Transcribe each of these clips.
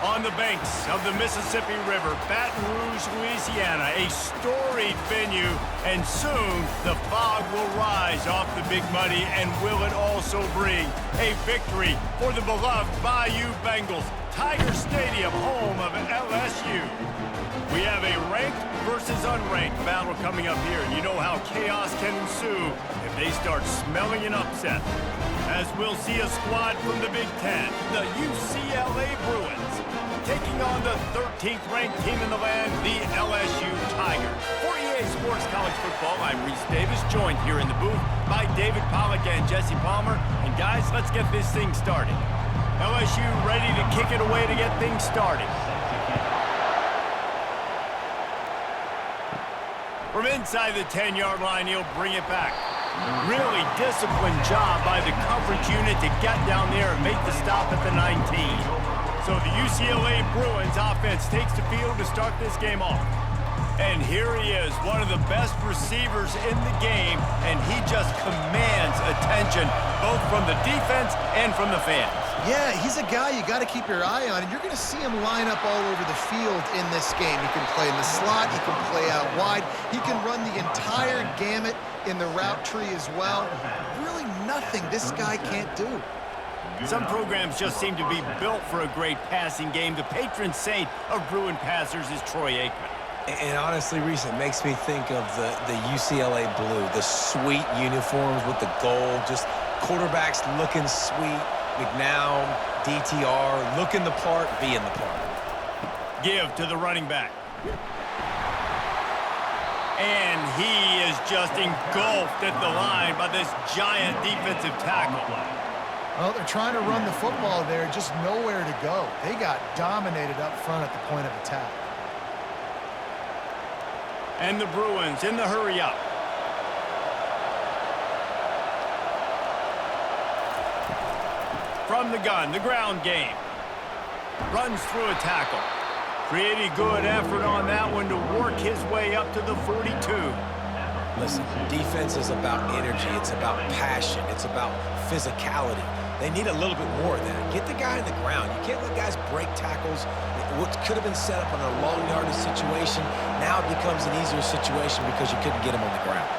On the banks of the Mississippi River, Baton Rouge, Louisiana, a storied venue, and soon the fog will rise off the Big Muddy, and will it also bring a victory for the beloved Bayou Bengals, Tiger Stadium, home of LSU. We have a ranked versus unranked battle coming up here, and you know how chaos can ensue if they start smelling an upset. As we'll see a squad from the Big Ten, the UCLA Bruins, taking on the 13th ranked team in the land, the LSU Tigers. For EA Sports College Football, I'm Reese Davis, joined here in the booth by David Pollack and Jesse Palmer. And guys, let's get this thing started. LSU ready to kick it away to get things started. From inside the 10-yard line, he'll bring it back. Really disciplined job by the coverage unit to get down there and make the stop at the 19. So the UCLA Bruins offense takes the field to start this game off. And here he is, one of the best receivers in the game, and he just commands attention both from the defense and from the fans. Yeah, he's a guy you got to keep your eye on, and you're going to see him line up all over the field in this game. He can play in the slot, he can play out wide, he can run the entire gamut in the route tree as well. Really nothing this guy can't do. Some programs just seem to be built for a great passing game. The patron saint of Bruin passers is Troy Aikman. And honestly, Reese, it makes me think of the UCLA blue, the sweet uniforms with the gold, just quarterbacks looking sweet. McNown, DTR, looking the part, being the part. Give to the running back. And he is just engulfed at the line by this giant defensive tackle. Well, they're trying to run the football there, just nowhere to go. They got dominated up front at the point of attack. And the Bruins in the hurry-up. From the gun, the ground game. Runs through a tackle. Pretty good effort on that one to work his way up to the 42. Listen, defense is about energy. It's about passion. It's about physicality. They need a little bit more of that. Get the guy on the ground. You can't let guys break tackles. What could have been set up in a long yardage situation, now it becomes an easier situation because you couldn't get him on the ground.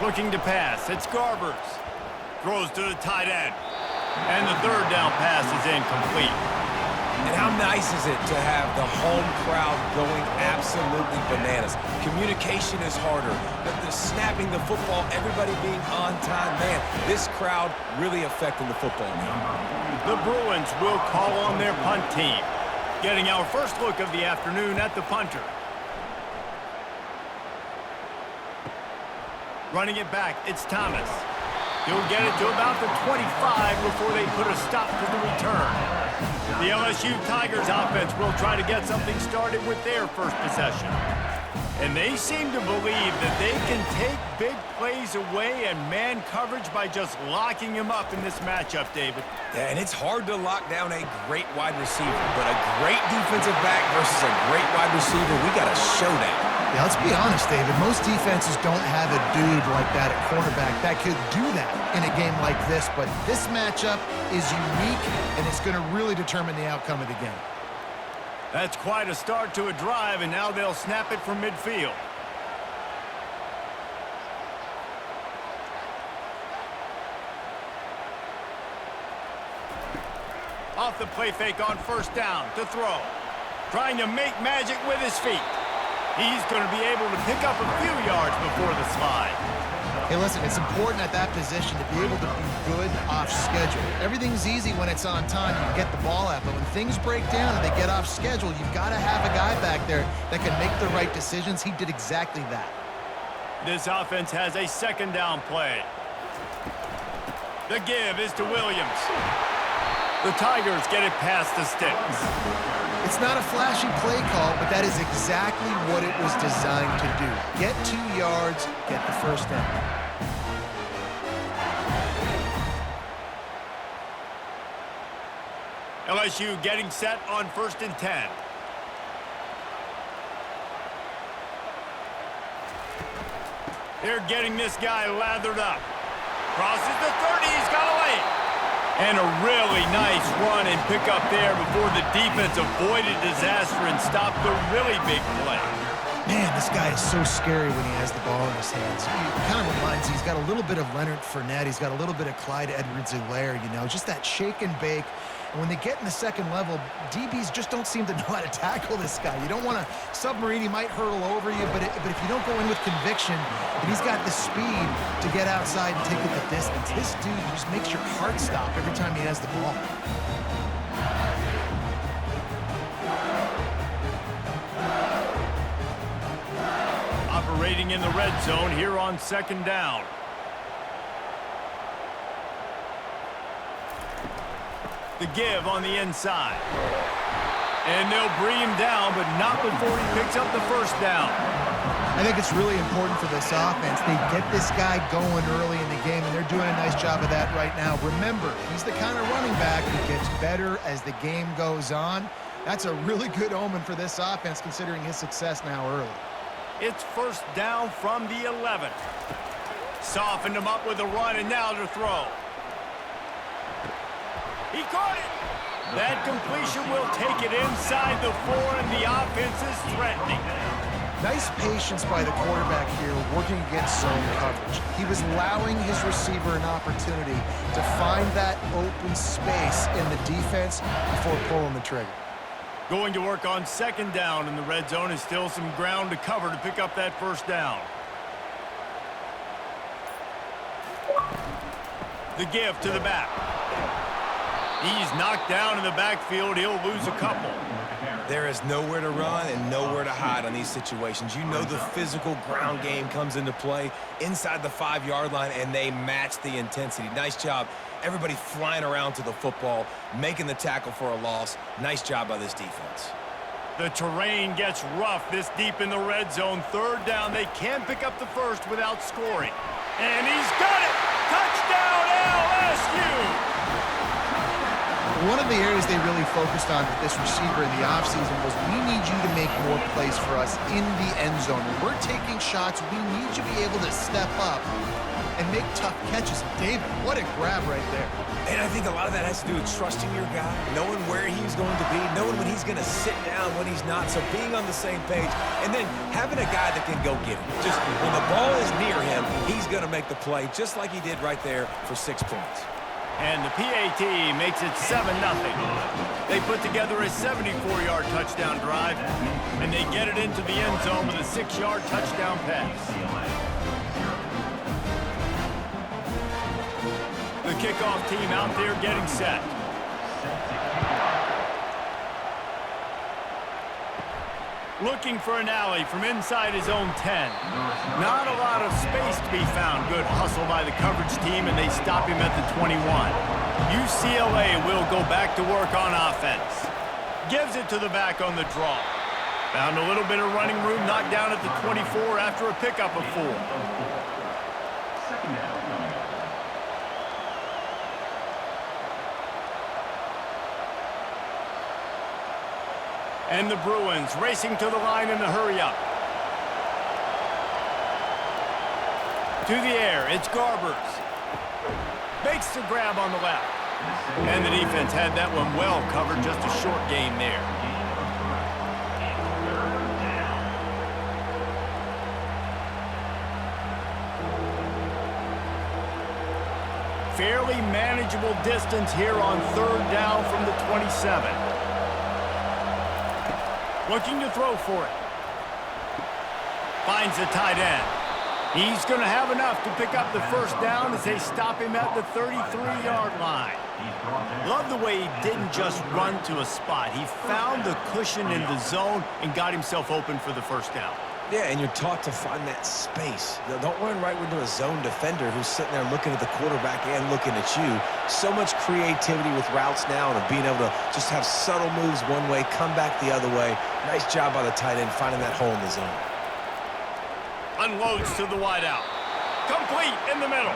Looking to pass. It's Garbers. Throws to the tight end. And the third down pass is incomplete. And how nice is it to have the home crowd going absolutely bananas? Communication is harder. But the snapping the football, everybody being on time, man, this crowd really affecting the football game. The Bruins will call on their punt team. Getting our first look of the afternoon at the punter. Running it back, it's Thomas. He'll get it to about the 25 before they put a stop to the return. The LSU Tigers offense will try to get something started with their first possession. And they seem to believe that they can take big plays away and man coverage by just locking him up in this matchup, David. Yeah, and it's hard to lock down a great wide receiver, but a great defensive back versus a great wide receiver, we got a showdown. Yeah, let's be honest, David. Most defenses don't have a dude like that at cornerback that could do that in a game like this, but this matchup is unique, and it's going to really determine the outcome of the game. That's quite a start to a drive, and now they'll snap it from midfield. Off the play fake on first down to throw. Trying to make magic with his feet. He's going to be able to pick up a few yards before the slide. Hey, listen, it's important at that position to be able to be good off schedule. Everything's easy when it's on time. You can get the ball out, but when things break down and they get off schedule, you've got to have a guy back there that can make the right decisions. He did exactly that. This offense has a second down play. The give is to Williams. The Tigers get it past the sticks. It's not a flashy play call, but that is exactly what it was designed to do. Get 2 yards, get the first down. LSU getting set on 1st and 10. They're getting this guy lathered up. Crosses the 30. He's got a lane. And a really nice run and pick up there before the defense avoided disaster and stopped the really big play. Man, this guy is so scary when he has the ball in his hands. He kind of reminds me, he's got a little bit of Leonard Fournette. He's got a little bit of Clyde Edwards-Helaire, you know, just that shake and bake. And when they get in the second level, DBs just don't seem to know how to tackle this guy. You don't want to submarine. He might hurtle over you, but if you don't go in with conviction, and he's got the speed to get outside and take it the distance. This dude just makes your heart stop every time he has the ball. Operating in the red zone here on second down. The give on the inside. And they'll bring him down, but not before he picks up the first down. I think it's really important for this offense. They get this guy going early in the game, and they're doing a nice job of that right now. Remember, he's the kind of running back who gets better as the game goes on. That's a really good omen for this offense, considering his success now early. It's first down from the 11. Softened him up with a run, and now to throw. He caught it. That completion will take it inside the 4, and the offense is threatening. Nice patience by the quarterback here, working against zone coverage. He was allowing his receiver an opportunity to find that open space in the defense before pulling the trigger. Going to work on second down in the red zone is still some ground to cover to pick up that first down. The give to the back. He's knocked down in the backfield. He'll lose a couple. There is nowhere to run and nowhere to hide on these situations. You know the physical ground game comes into play inside the 5-yard line, and they match the intensity. Nice job. Everybody flying around to the football, making the tackle for a loss. Nice job by this defense. The terrain gets rough this deep in the red zone. Third down. They can't pick up the first without scoring. And he's got it! Touchdown, LSU! One of the areas they really focused on with this receiver in the offseason was, we need you to make more plays for us in the end zone. When we're taking shots, we need you to be able to step up and make tough catches. David, what a grab right there. And I think a lot of that has to do with trusting your guy, knowing where he's going to be, knowing when he's going to sit down, when he's not, so being on the same page, and then having a guy that can go get it. Just when the ball is near him, he's going to make the play, just like he did right there for 6 points. And the PAT makes it 7-0. They put together a 74-yard touchdown drive, and they get it into the end zone with a 6-yard touchdown pass. The kickoff team out there getting set. Looking for an alley from inside his own 10. Not a lot of space to be found. Good hustle by the coverage team, and they stop him at the 21. UCLA will go back to work on offense. Gives it to the back on the draw. Found a little bit of running room, knocked down at the 24 after a pickup of 4. And the Bruins racing to the line in the hurry-up. To the air, it's Garbers. Makes the grab on the left. And the defense had that one well covered, just a short gain there. Fairly manageable distance here on third down from the 27. Looking to throw for it. Finds the tight end. He's going to have enough to pick up the first down as they stop him at the 33-yard line. Love the way he didn't just run to a spot. He found the cushion in the zone and got himself open for the first down. Yeah, and you're taught to find that space. Don't run right into a zone defender who's sitting there looking at the quarterback and looking at you. So much creativity with routes now and being able to just have subtle moves one way, come back the other way. Nice job by the tight end finding that hole in the zone. Unloads to the wideout. Complete in the middle.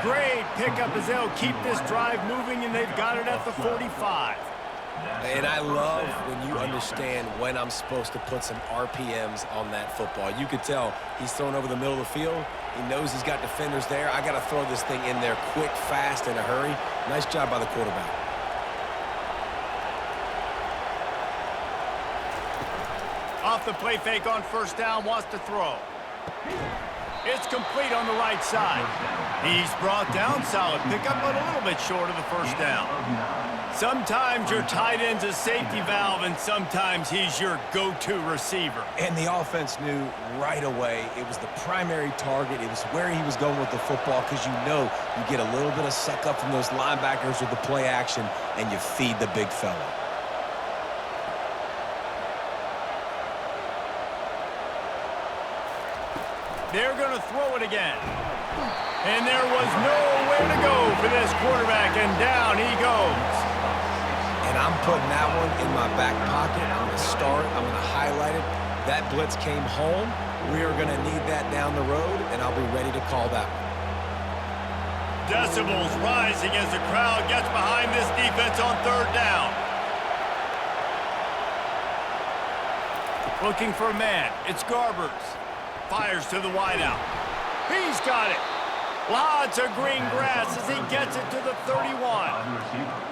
Great pickup as they'll keep this drive moving, and they've got it at the 45. And I love when you understand when I'm supposed to put some RPMs on that football. You could tell he's throwing over the middle of the field. He knows he's got defenders there. I got to throw this thing in there quick, fast, in a hurry. Nice job by the quarterback. Off the play fake on first down, wants to throw. It's complete on the right side. He's brought down, solid pickup, but a little bit short of the first down. Sometimes your tight end's a safety valve, and sometimes he's your go-to receiver. And the offense knew right away it was the primary target. It was where he was going with the football, because you know you get a little bit of suck up from those linebackers with the play action, and you feed the big fella. They're going to throw it again. And there was nowhere to go for this quarterback, and down he goes. And I'm putting that one in my back pocket. I'm going to start. I'm going to highlight it. That blitz came home. We are going to need that down the road, and I'll be ready to call that one. Decibels rising as the crowd gets behind this defense on third down. Looking for a man. It's Garbers. Fires to the wideout. He's got it. Lots of green grass as he gets it to the 31.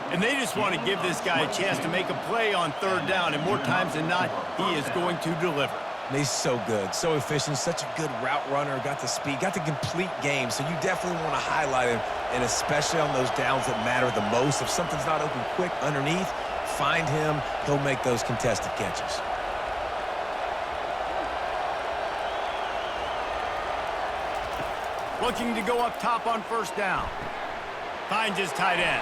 And they just want to give this guy a chance to make a play on third down, and more times than not, he is going to deliver. And he's so good, so efficient, such a good route runner, got the speed, got the complete game, so you definitely want to highlight him, and especially on those downs that matter the most. If something's not open quick underneath, find him. He'll make those contested catches. Looking to go up top on first down. Finds his tight end.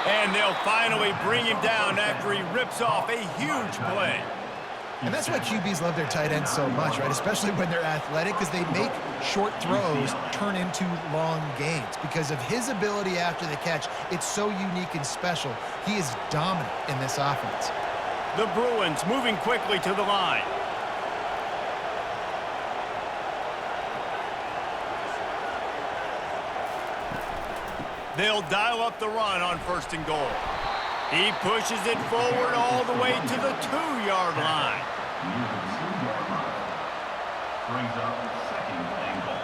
And they'll finally bring him down after he rips off a huge play. And that's why QBs love their tight ends so much, right? Especially when they're athletic, because they make short throws turn into long gains. Because of his ability after the catch, it's so unique and special. He is dominant in this offense. The Bruins moving quickly to the line. They'll dial up the run on first and goal. He pushes it forward all the way to the 2-yard line. Brings up second and goal.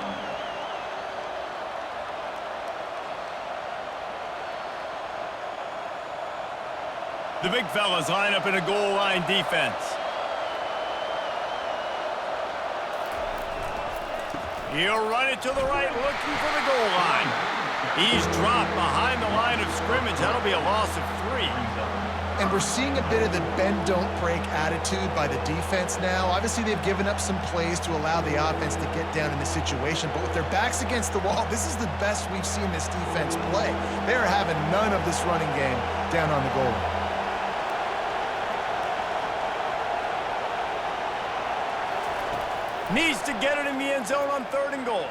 The big fellas line up in a goal line defense. He'll run it to the right, looking for the goal line. He's dropped behind the line of scrimmage. That'll be a loss of 3. And we're seeing a bit of the bend-don't-break attitude by the defense now. Obviously, they've given up some plays to allow the offense to get down in the situation. But with their backs against the wall, this is the best we've seen this defense play. They are having none of this running game down on the goal line. Needs to get it in the end zone on third and goal.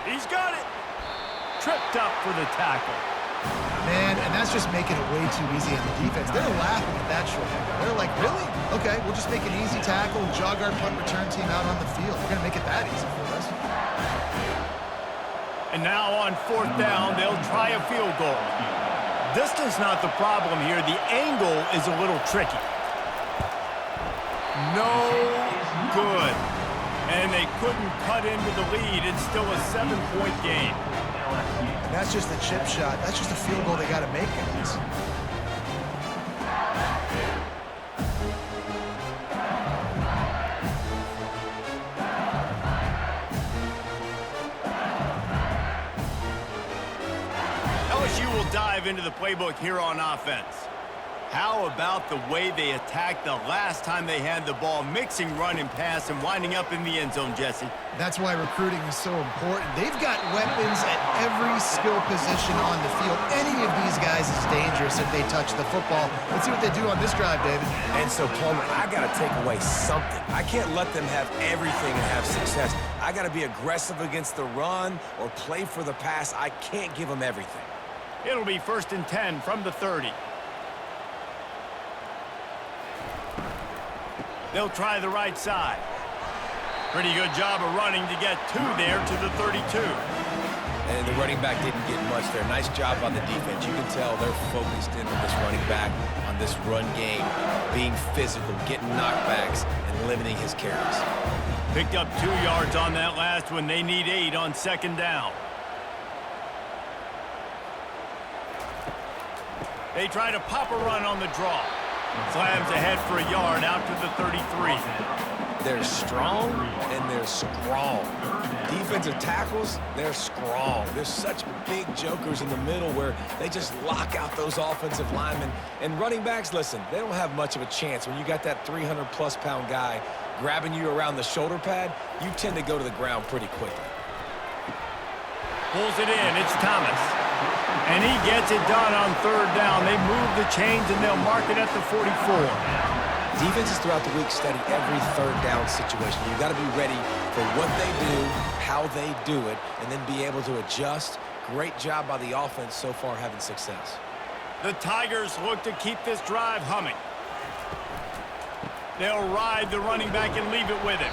He's got it. Tripped up for the tackle. Man, and that's just making it way too easy on the defense. They're laughing at that short. They're like, really? Okay, we'll just make an easy tackle and jog our punt return team out on the field. We're going to make it that easy for us. And now on fourth down, they'll try a field goal. Distance not the problem here. The angle is a little tricky. No good. And they couldn't cut into the lead. It's still a 7-point game. And that's just a chip shot. That's just a field goal they got to make, guys. LSU will dive into the playbook here on offense. How about the way they attacked the last time they had the ball, mixing run and pass and winding up in the end zone, Jesse? That's why recruiting is so important. They've got weapons at every skill position on the field. Any of these guys is dangerous if they touch the football. Let's see what they do on this drive, David. And so, Pullman, I got to take away something. I can't let them have everything and have success. I got to be aggressive against the run or play for the pass. I can't give them everything. It'll be 1st and 10 from the 30. They'll try the right side. Pretty good job of running to get 2 there to the 32. And the running back didn't get much there. Nice job on the defense. You can tell they're focused in on this running back, on this run game, being physical, getting knockbacks, and limiting his carries. Picked up 2 yards on that last one. They need 8 on second down. They try to pop a run on the draw. Slams ahead for a yard out to the 33. They're strong and they're strong. Defensive tackles, they're strong. There's such big jokers in the middle where they just lock out those offensive linemen. And running backs, listen, they don't have much of a chance. When you got that 300-plus pound guy grabbing you around the shoulder pad, you tend to go to the ground pretty quickly. Pulls it in. It's Thomas. And he gets it done on third down. They move the chains, and they'll mark it at the 44. Defenses throughout the week study every third down situation. You've got to be ready for what they do, how they do it, and then be able to adjust. Great job by the offense so far having success. The Tigers look to keep this drive humming. They'll ride the running back and leave it with him.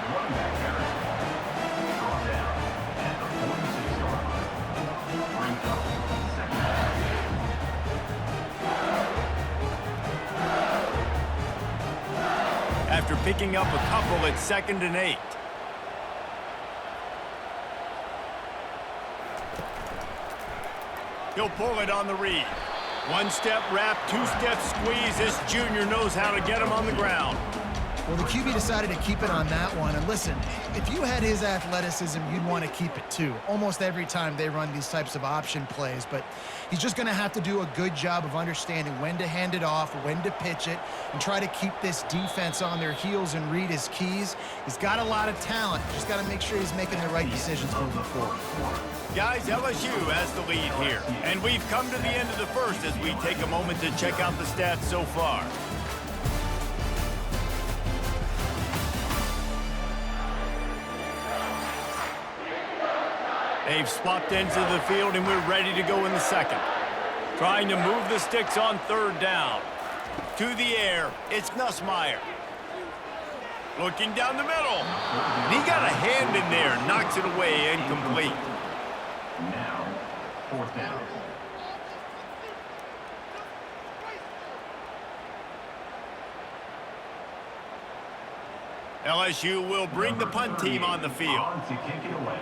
The running back carries the ball. Brought down at the 46-yard line. Brings up second down. After picking up a couple, it's 2nd and 8. He'll pull it on the read. 1-step wrap, 2-step squeeze. This junior knows how to get him on the ground. Well, the QB decided to keep it on that one. And listen, if you had his athleticism, you'd want to keep it too. Almost every time they run these types of option plays. But he's just going to have to do a good job of understanding when to hand it off, when to pitch it, and try to keep this defense on their heels and read his keys. He's got a lot of talent. Just got to make sure he's making the right decisions moving forward. Guys, LSU has the lead here. And we've come to the end of the first as we take a moment to check out the stats so far. They've swapped ends of the field, and we're ready to go in the second. Trying to move the sticks on third down. To the air, it's Nussmeier. Looking down the middle. And he got a hand in there, knocks it away, incomplete. Now, fourth down. LSU will bring the punt team on the field. On to kick it away.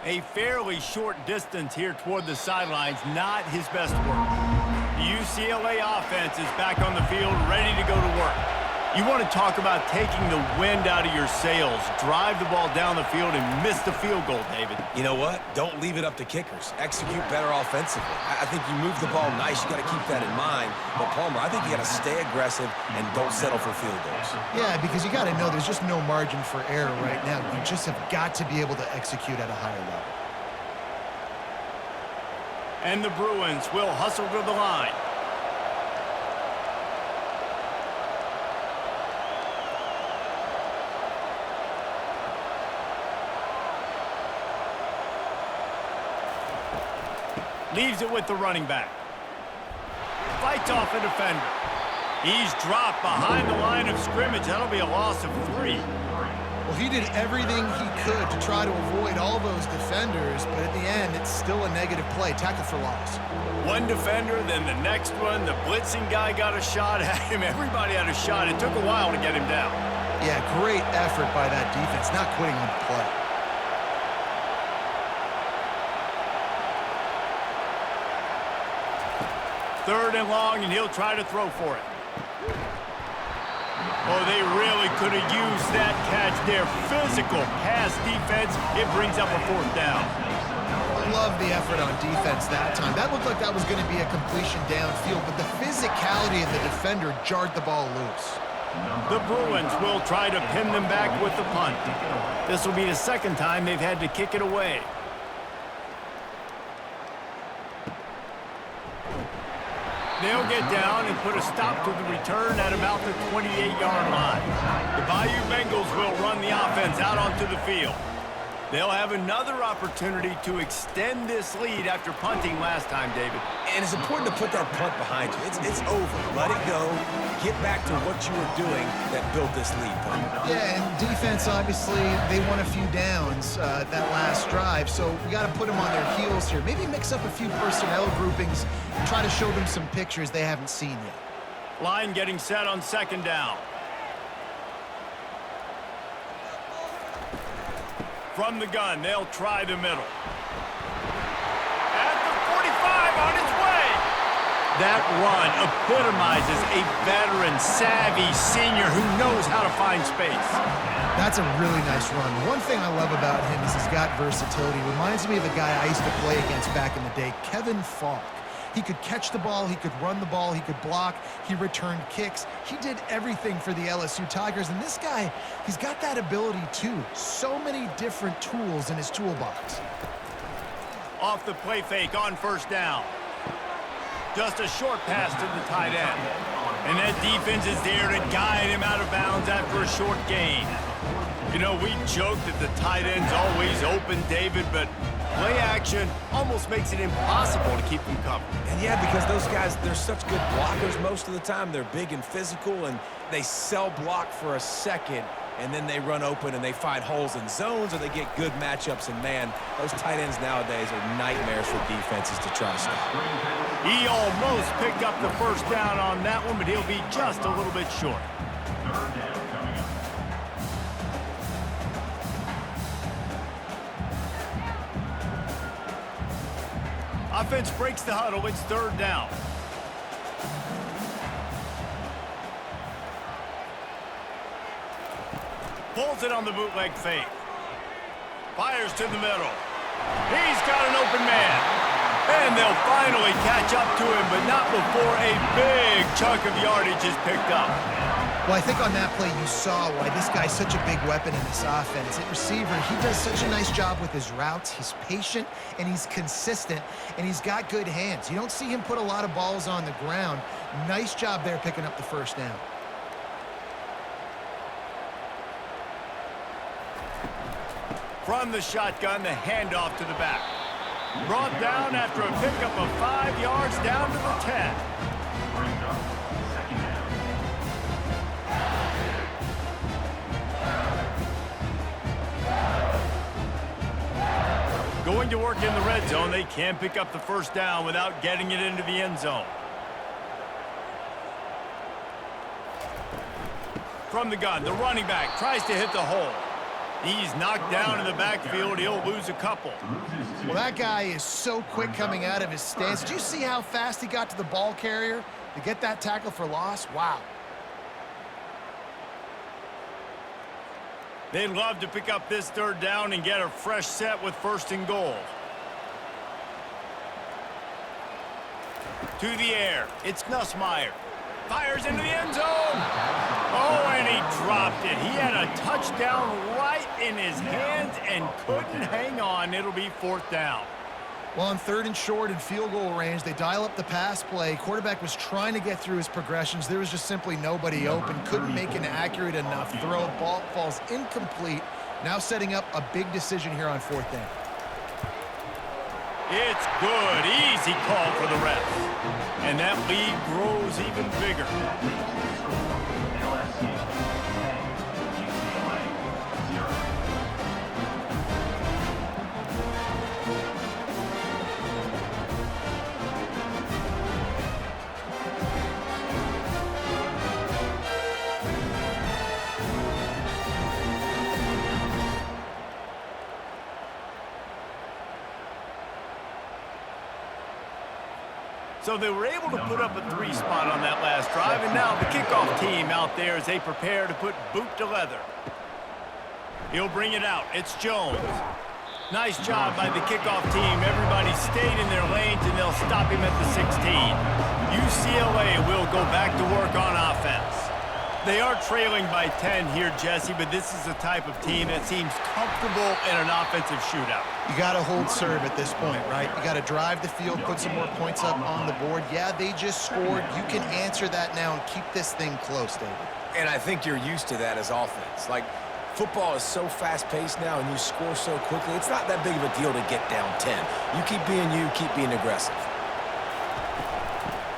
A fairly short distance here toward the sidelines, not his best work. The UCLA offense is back on the field, ready to go to work. You want to talk about taking the wind out of your sails. Drive the ball down the field and miss the field goal, David. You know what? Don't leave it up to kickers. Execute better offensively. I think you move the ball nice. You got to keep that in mind. But, Palmer, I think you got to stay aggressive and don't settle for field goals. Yeah, because you got to know there's just no margin for error right now. You just have got to be able to execute at a higher level. And the Bruins will hustle to the line. Leaves it with the running back. Fights off a defender. He's dropped behind the line of scrimmage. That'll be a loss of 3. Well, he did everything he could to try to avoid all those defenders, but at the end, it's still a negative play. Tackle for loss. One defender, then the next one. The blitzing guy got a shot at him. Everybody had a shot. It took a while to get him down. Yeah, great effort by that defense, not quitting on the play. Third and long, and he'll try to throw for it. Oh, they really could have used that catch there. Physical pass defense. It brings up a fourth down. Love the effort on defense that time. That looked like that was going to be a completion downfield, but the physicality of the defender jarred the ball loose. The Bruins will try to pin them back with the punt. This will be the second time they've had to kick it away. They'll get down and put a stop to the return at about the 28-yard line. The Bayou Bengals will run the offense out onto the field. They'll have another opportunity to extend this lead after punting last time, David. And it's important to put that punt behind you. It's over. Let it go. Get back to what you were doing that built this lead. Yeah, and defense, obviously, they won a few downs that last drive, so we got to put them on their heels here. Maybe mix up a few personnel groupings and try to show them some pictures they haven't seen yet. Line getting set on second down. From the gun, they'll try the middle. At the 45, on its way. That run epitomizes a veteran, savvy senior who knows how to find space. That's a really nice run. One thing I love about him is he's got versatility. Reminds me of a guy I used to play against back in the day, Kevin Falk. He could catch the ball, he could run the ball, he could block, he returned kicks. He did everything for the LSU Tigers, and this guy, he's got that ability too. So many different tools in his toolbox. Off the play fake on first down. Just a short pass to the tight end. And that defense is there to guide him out of bounds after a short gain. You know, we joke that the tight end's always open, David, but play action almost makes it impossible to keep them covered. And yeah, because those guys, they're such good blockers most of the time. They're big and physical, and they sell block for a second, and then they run open and they find holes in zones, or they get good matchups. And man, those tight ends nowadays are nightmares for defenses to try to stop. He almost picked up the first down on that one, but he'll be just a little bit short. Offense breaks the huddle. It's third down. Pulls it on the bootleg fake. Fires to the middle. He's got an open man. And they'll finally catch up to him, but not before a big chunk of yardage is picked up. Well, I think on that play you saw why this guy's such a big weapon in this offense. At receiver, he does such a nice job with his routes. He's patient, and he's consistent, and he's got good hands. You don't see him put a lot of balls on the ground. Nice job there picking up the first down. From the shotgun, the handoff to the back. Brought down after a pickup of 5 yards down to the 10. Going to work in the red zone, they can pick up the first down without getting it into the end zone. From the gun, the running back tries to hit the hole. He's knocked down in the backfield. He'll lose a couple. Well, that guy is so quick coming out of his stance. Did you see how fast he got to the ball carrier to get that tackle for loss? Wow. They'd love to pick up this third down and get a fresh set with first and goal. To the air. It's Nussmeier. Fires into the end zone. Oh, and he dropped it. He had a touchdown right in his hands and couldn't hang on. It'll be fourth down. Well, on third and short and field goal range, they dial up the pass play. Quarterback was trying to get through his progressions. There was just simply nobody open. Couldn't make an accurate enough throw. Ball falls incomplete. Now setting up a big decision here on fourth down. It's good. Easy call for the refs. And that lead grows even bigger. LSU 10, UCLA 0. So they were able to put up a 3 spot on that last drive, and now the kickoff team out there as they prepare to put boot to leather. He'll bring it out. It's Jones. Nice job by the kickoff team. Everybody stayed in their lanes, and they'll stop him at the 16. UCLA will go back to work on offense. They are trailing by 10 here, Jesse, but this is the type of team that seems comfortable in an offensive shootout. You got to hold serve at this point, right? You got to drive the field, put some more points up on the board. Yeah, they just scored. You can answer that now and keep this thing close, David. And I think you're used to that as offense. Like, Football is so fast-paced now, and you score so quickly, it's not that big of a deal to get down 10. You keep being aggressive.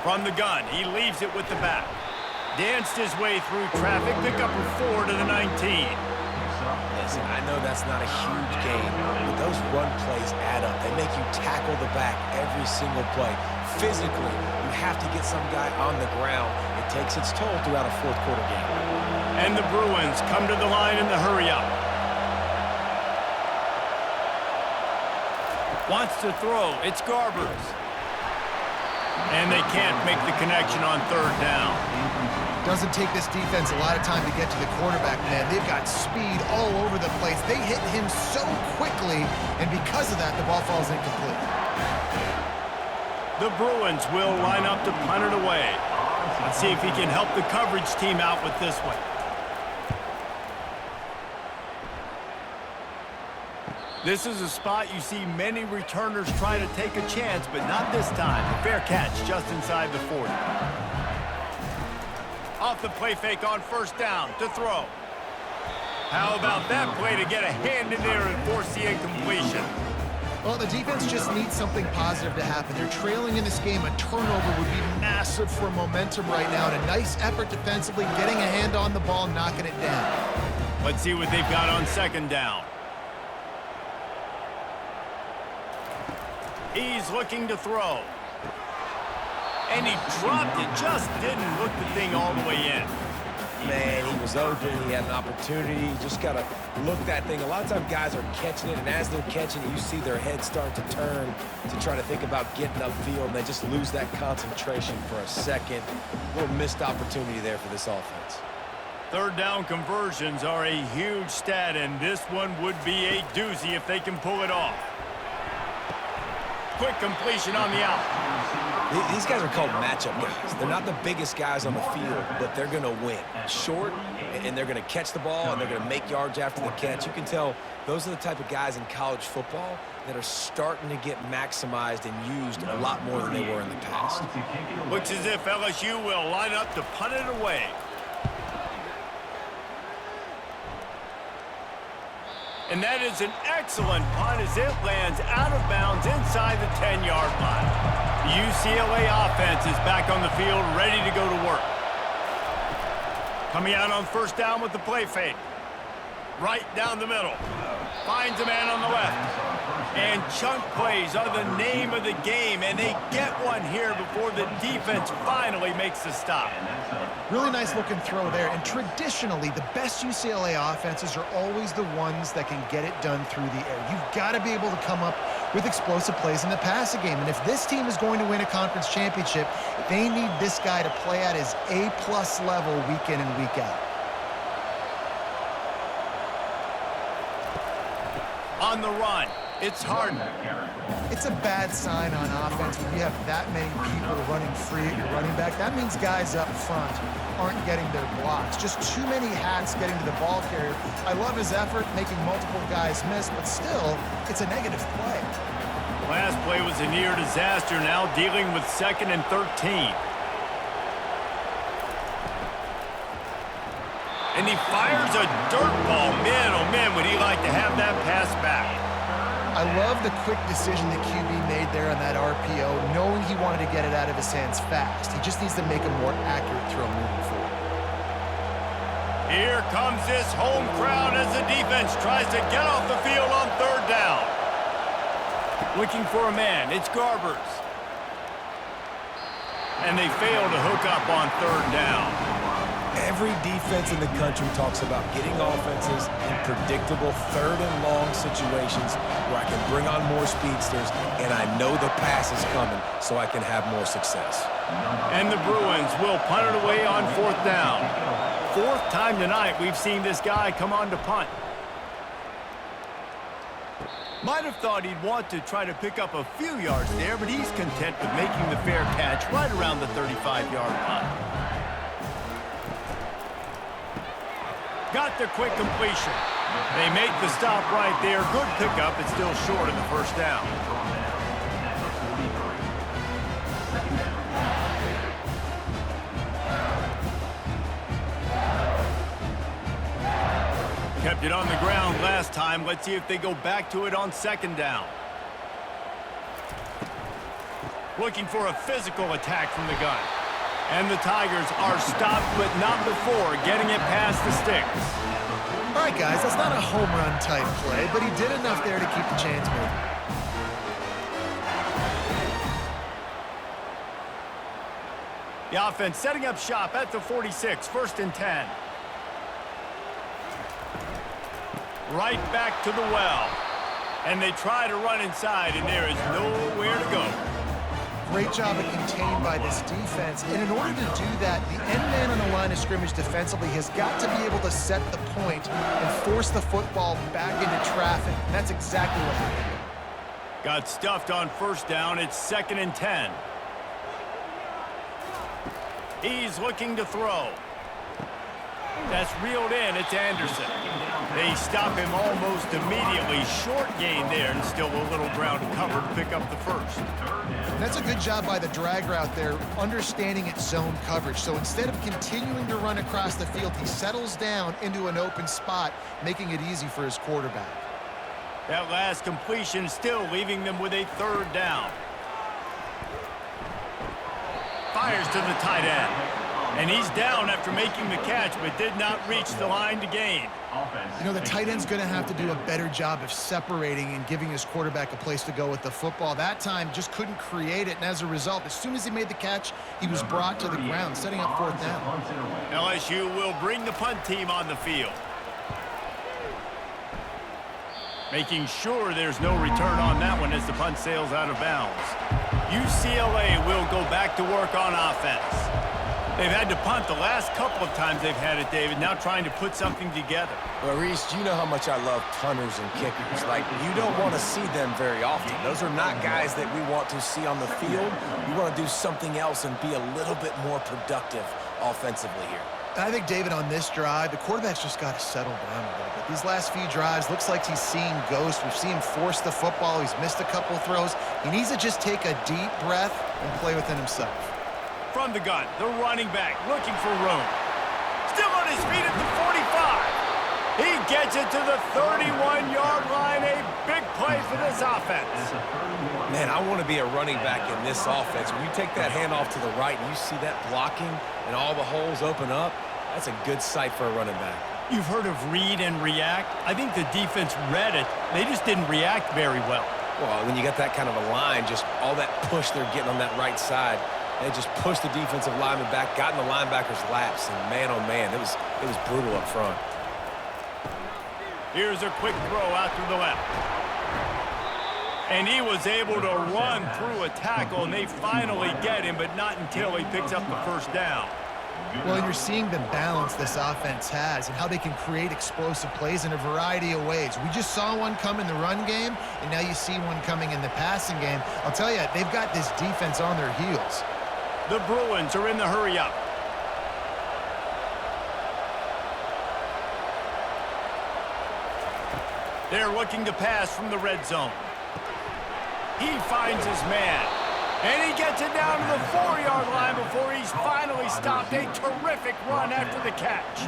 From the gun, he leaves it with the back. Danced his way through traffic, pick up a 4 to the 19. Listen, I know that's not a huge gain, but those run plays add up. They make you tackle the back every single play. Physically, you have to get some guy on the ground. It takes its toll throughout a fourth quarter game. And the Bruins come to the line in the hurry-up. Wants to throw. It's Garbers. And they can't make the connection on third down. Doesn't take this defense a lot of time to get to the quarterback, man. They've got speed all over the place. They hit him so quickly, and because of that, the ball falls incomplete. The Bruins will line up to punt it away. Let's see if he can help the coverage team out with this one. This is a spot you see many returners try to take a chance, but not this time. A fair catch just inside the 40. Off the play fake on first down to throw. How about that play to get a hand in there and force the incompletion? Well, the defense just needs something positive to happen. They're trailing in this game. A turnover would be massive for momentum right now, and a nice effort defensively, getting a hand on the ball, knocking it down. Let's see what they've got on second down. He's looking to throw. And he dropped it. Just didn't look the thing all the way in. Man, he was open. He had an opportunity. You just got to look that thing. A lot of times guys are catching it, and as they're catching it, you see their head start to turn to try to think about getting upfield, and they just lose that concentration for a second. A little missed opportunity there for this offense. Third down conversions are a huge stat, and this one would be a doozy if they can pull it off. Quick completion on the out. These guys are called matchup guys. They're not the biggest guys on the field, but they're going to win. Short, and they're going to catch the ball, and they're going to make yards after the catch. You can tell those are the type of guys in college football that are starting to get maximized and used a lot more than they were in the past. Looks as if LSU will line up to punt it away. And that is an excellent punt as it lands out of bounds inside the 10-yard line. The UCLA offense is back on the field, ready to go to work. Coming out on first down with the play fake. Right down the middle. Finds a man on the left. And chunk plays are the name of the game, and they get one here before the defense finally makes the stop. Really nice looking throw there, and traditionally the best UCLA offenses are always the ones that can get it done through the air. You've got to be able to come up with explosive plays in the passing game, and if this team is going to win a conference championship, they need this guy to play at his A+ level week in and week out. On the run, it's Harden. It's a bad sign on offense when you have that many people running free at your running back. That means guys up front aren't getting their blocks. Just too many hats getting to the ball carrier. I love his effort, making multiple guys miss, but still, it's a negative play. Last play was a near disaster, now dealing with 2nd and 13. And he fires a dirt ball. Man, oh man, would he like to have that pass back. I love the quick decision that QB made there on that RPO, knowing he wanted to get it out of his hands fast. He just needs to make a more accurate throw moving forward. Here comes this home crowd as the defense tries to get off the field on third down. Looking for a man, it's Garbers. And they fail to hook up on third down. Every defense in the country talks about getting offenses in predictable third and long situations where I can bring on more speedsters and I know the pass is coming so I can have more success. And the Bruins will punt it away on fourth down. Fourth time tonight we've seen this guy come on to punt. Might have thought he'd want to try to pick up a few yards there, but he's content with making the fair catch right around the 35-yard line. Got the quick completion. They make the stop right there. Good pickup. It's still short of the first down. Kept it on the ground last time. Let's see if they go back to it on second down. Looking for a physical attack from the gun. And the Tigers are stopped, but not before getting it past the sticks. All right, guys, that's not a home run type play, but he did enough there to keep the chains moving. The offense setting up shop at the 46, 1st and 10. Right back to the well. And they try to run inside, and there is nowhere to go. Great job of contained by this defense. And in order to do that, the end man on the line of scrimmage defensively has got to be able to set the point and force the football back into traffic. And that's exactly what happened. Got stuffed on 1st down. It's 2nd and 10. He's looking to throw. That's reeled in. It's Anderson. They stop him almost immediately. Short gain there, and still a little ground to cover to pick up the 1st. And that's a good job by the drag route there, understanding its zone coverage. So instead of continuing to run across the field, he settles down into an open spot, making it easy for his quarterback. That last completion still leaving them with a 3rd down. Fires to the tight end. And he's down after making the catch, but did not reach the line to gain. You know, the tight end's going to have to do a better job of separating and giving his quarterback a place to go with the football. That time just couldn't create it, and as a result, as soon as he made the catch, he was brought to the ground, setting up 4th down. LSU will bring the punt team on the field. Making sure there's no return on that one as the punt sails out of bounds. UCLA will go back to work on offense. They've had to punt the last couple of times they've had it, David, now trying to put something together. Well, Reese, you know how much I love punters and kickers. Like, you don't want to see them very often. Those are not guys that we want to see on the field. We want to do something else and be a little bit more productive offensively here. I think, David, on this drive, the quarterback's just got to settle down a little bit. These last few drives, looks like he's seeing ghosts. We've seen him force the football. He's missed a couple of throws. He needs to just take a deep breath and play within himself. From the gun, the running back looking for room. Still on his feet at the 45. He gets it to the 31-yard line. A big play for this offense. Man, I want to be a running back in this offense. When you take that handoff to the right and you see that blocking and all the holes open up, that's a good sight for a running back. You've heard of read and react. I think the defense read it. They just didn't react very well. Well, when you got that kind of a line, just all that push they're getting on that right side, they just pushed the defensive lineman back, got in the linebacker's laps, and man, oh man, it was brutal up front. Here's a quick throw out to the left. And he was able to run through a tackle, and they finally get him, but not until he picks up the 1st down. Well, and you're seeing the balance this offense has and how they can create explosive plays in a variety of ways. We just saw one come in the run game, and now you see one coming in the passing game. I'll tell you, they've got this defense on their heels. The Bruins are in the hurry-up. They're looking to pass from the red zone. He finds his man. And he gets it down to the 4-yard line before he's finally stopped. A terrific run after the catch.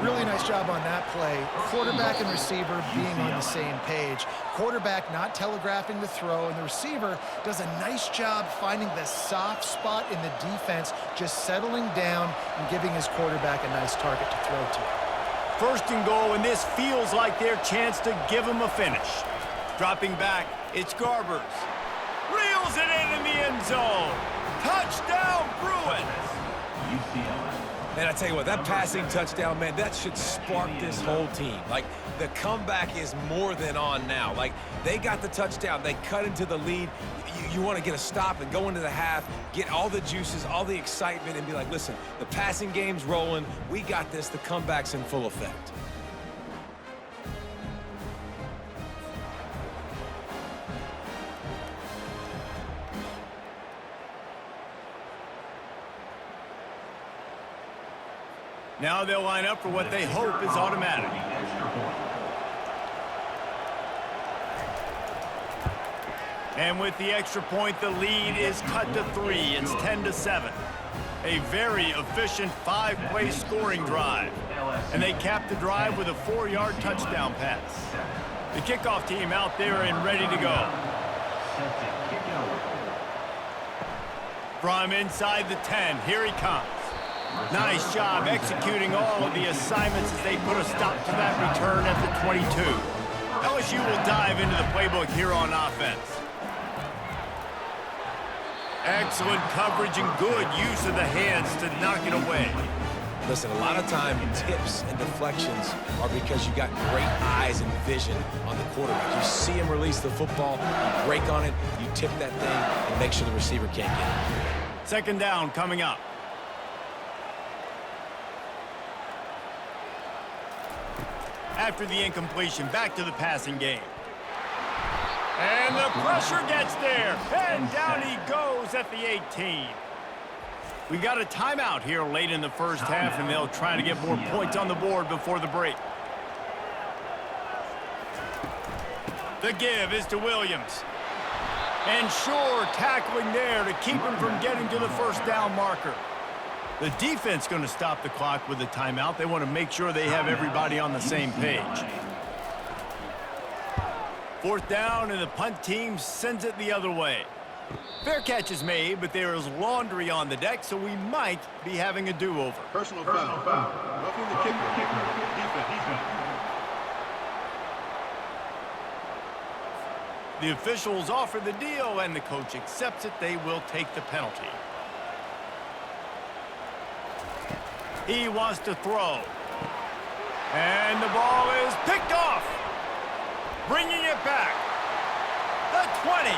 Really nice job on that play. Quarterback and receiver being on the same page. Quarterback not telegraphing the throw, and the receiver does a nice job finding the soft spot in the defense, just settling down and giving his quarterback a nice target to throw to. 1st and goal, and this feels like their chance to give him a finish. Dropping back, it's Garbers. Reels it in the end zone. Touchdown, Bruins. UCLA. Man, I tell you what, that passing touchdown, man, that should spark this whole team. Like, the comeback is more than on now. Like, they got the touchdown. They cut into the lead. You want to get a stop and go into the half, get all the juices, all the excitement, and be like, listen, the passing game's rolling. We got this. The comeback's in full effect. Now they'll line up for what they hope is automatic. And with the extra point, the lead is cut to 3. It's 10-7. A very efficient 5-play scoring drive. And they capped the drive with a 4-yard touchdown pass. The kickoff team out there and ready to go. From inside the 10, here he comes. Nice job executing all of the assignments as they put a stop to that return at the 22. LSU will dive into the playbook here on offense. Excellent coverage and good use of the hands to knock it away. Listen, a lot of time tips and deflections are because you got great eyes and vision on the quarterback. You see him release the football, you break on it, you tip that thing, and make sure the receiver can't get it. Second down coming up. After the incompletion, back to the passing game. And the pressure gets there, and down he goes at the 18. We got a timeout here late in the first half, and they'll try to get more points on the board before the break. The give is to Williams. And sure, tackling there to keep him from getting to the first down marker. The defense going to stop the clock with a timeout. They want to make sure they have everybody on the same page. Fourth down, and the punt team sends it the other way. Fair catch is made, but there is laundry on the deck, so we might be having a do-over. Personal foul. Roughing the kicker. Defense. The officials offer the deal, and the coach accepts it. They will take the penalty. He wants to throw. And the ball is picked off. Bringing it back. The 20.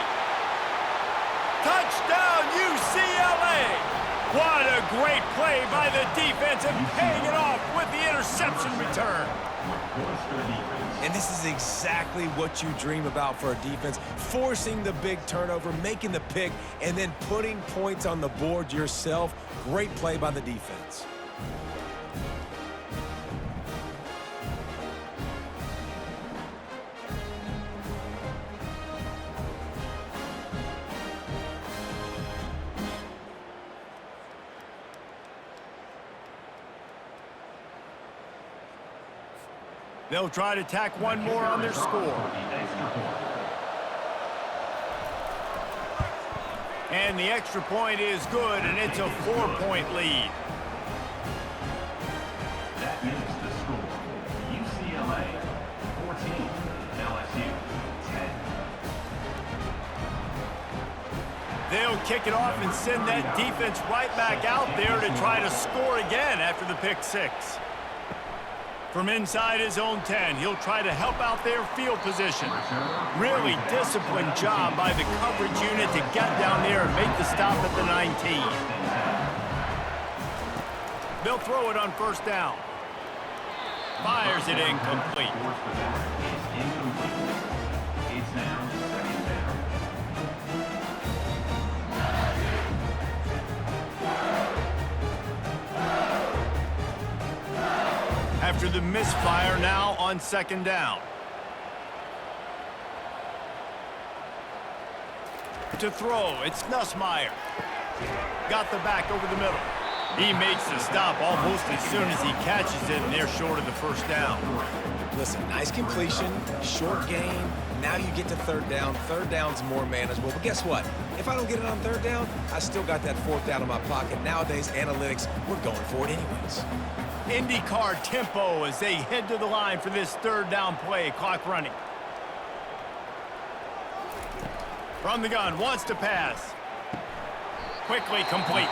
Touchdown, UCLA. What a great play by the defense and paying it off with the interception return. And this is exactly what you dream about for a defense, forcing the big turnover, making the pick, and then putting points on the board yourself. Great play by the defense. They'll try to tack one more on their score. And the extra point is good, and it's a 4-point lead. That makes the score. UCLA 14, LSU 10. They'll kick it off and send that defense right back out there to try to score again after the pick six. From inside his own 10, he'll try to help out their field position. Really disciplined job by the coverage unit to get down there and make the stop at the 19. They'll throw it on first down. Fires it incomplete. It's now second down. After the misfire, now on second down. To throw, it's Nussmeier. Got the back over the middle. He makes the stop almost as soon as he catches it, and they're short of the first down. Listen, nice completion, short game. Now you get to third down. Third down's more manageable. But guess what? If I don't get it on third down, I still got that fourth down in my pocket. Nowadays, analytics, we're going for it anyways. IndyCar tempo as they head to the line for this third down play. Clock running. From the gun, wants to pass. Quickly complete.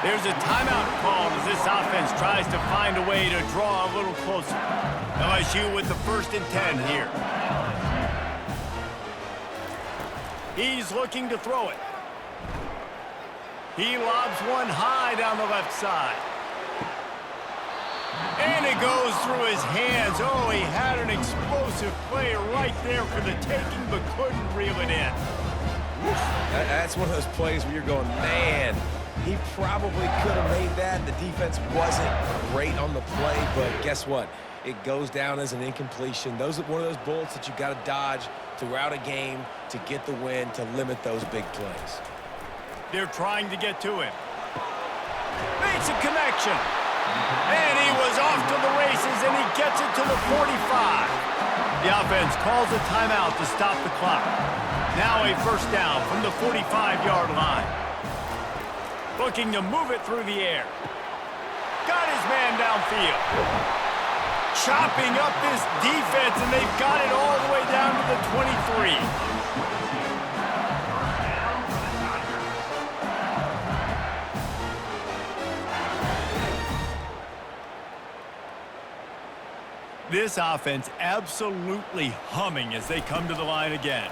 There's a timeout called as this offense tries to find a way to draw a little closer. LSU with the 1st and 10 here. He's looking to throw it. He lobs one high down the left side. And it goes through his hands. Oh, he had an explosive play right there for the taking, but couldn't reel it in. That's one of those plays where you're going, man, he probably could have made that. The defense wasn't great on the play, but guess what? It goes down as an incompletion. Those are one of those bullets that you got to dodge throughout a game to get the win, to limit those big plays. They're trying to get to him. makes a connection. And he was off to the races, and he gets it to the 45. The offense calls a timeout to stop the clock. Now a first down from the 45-yard line. Looking to move it through the air. Got his man downfield. Chopping up this defense, and they've got it all the way down to the 23. This offense absolutely humming as they come to the line again.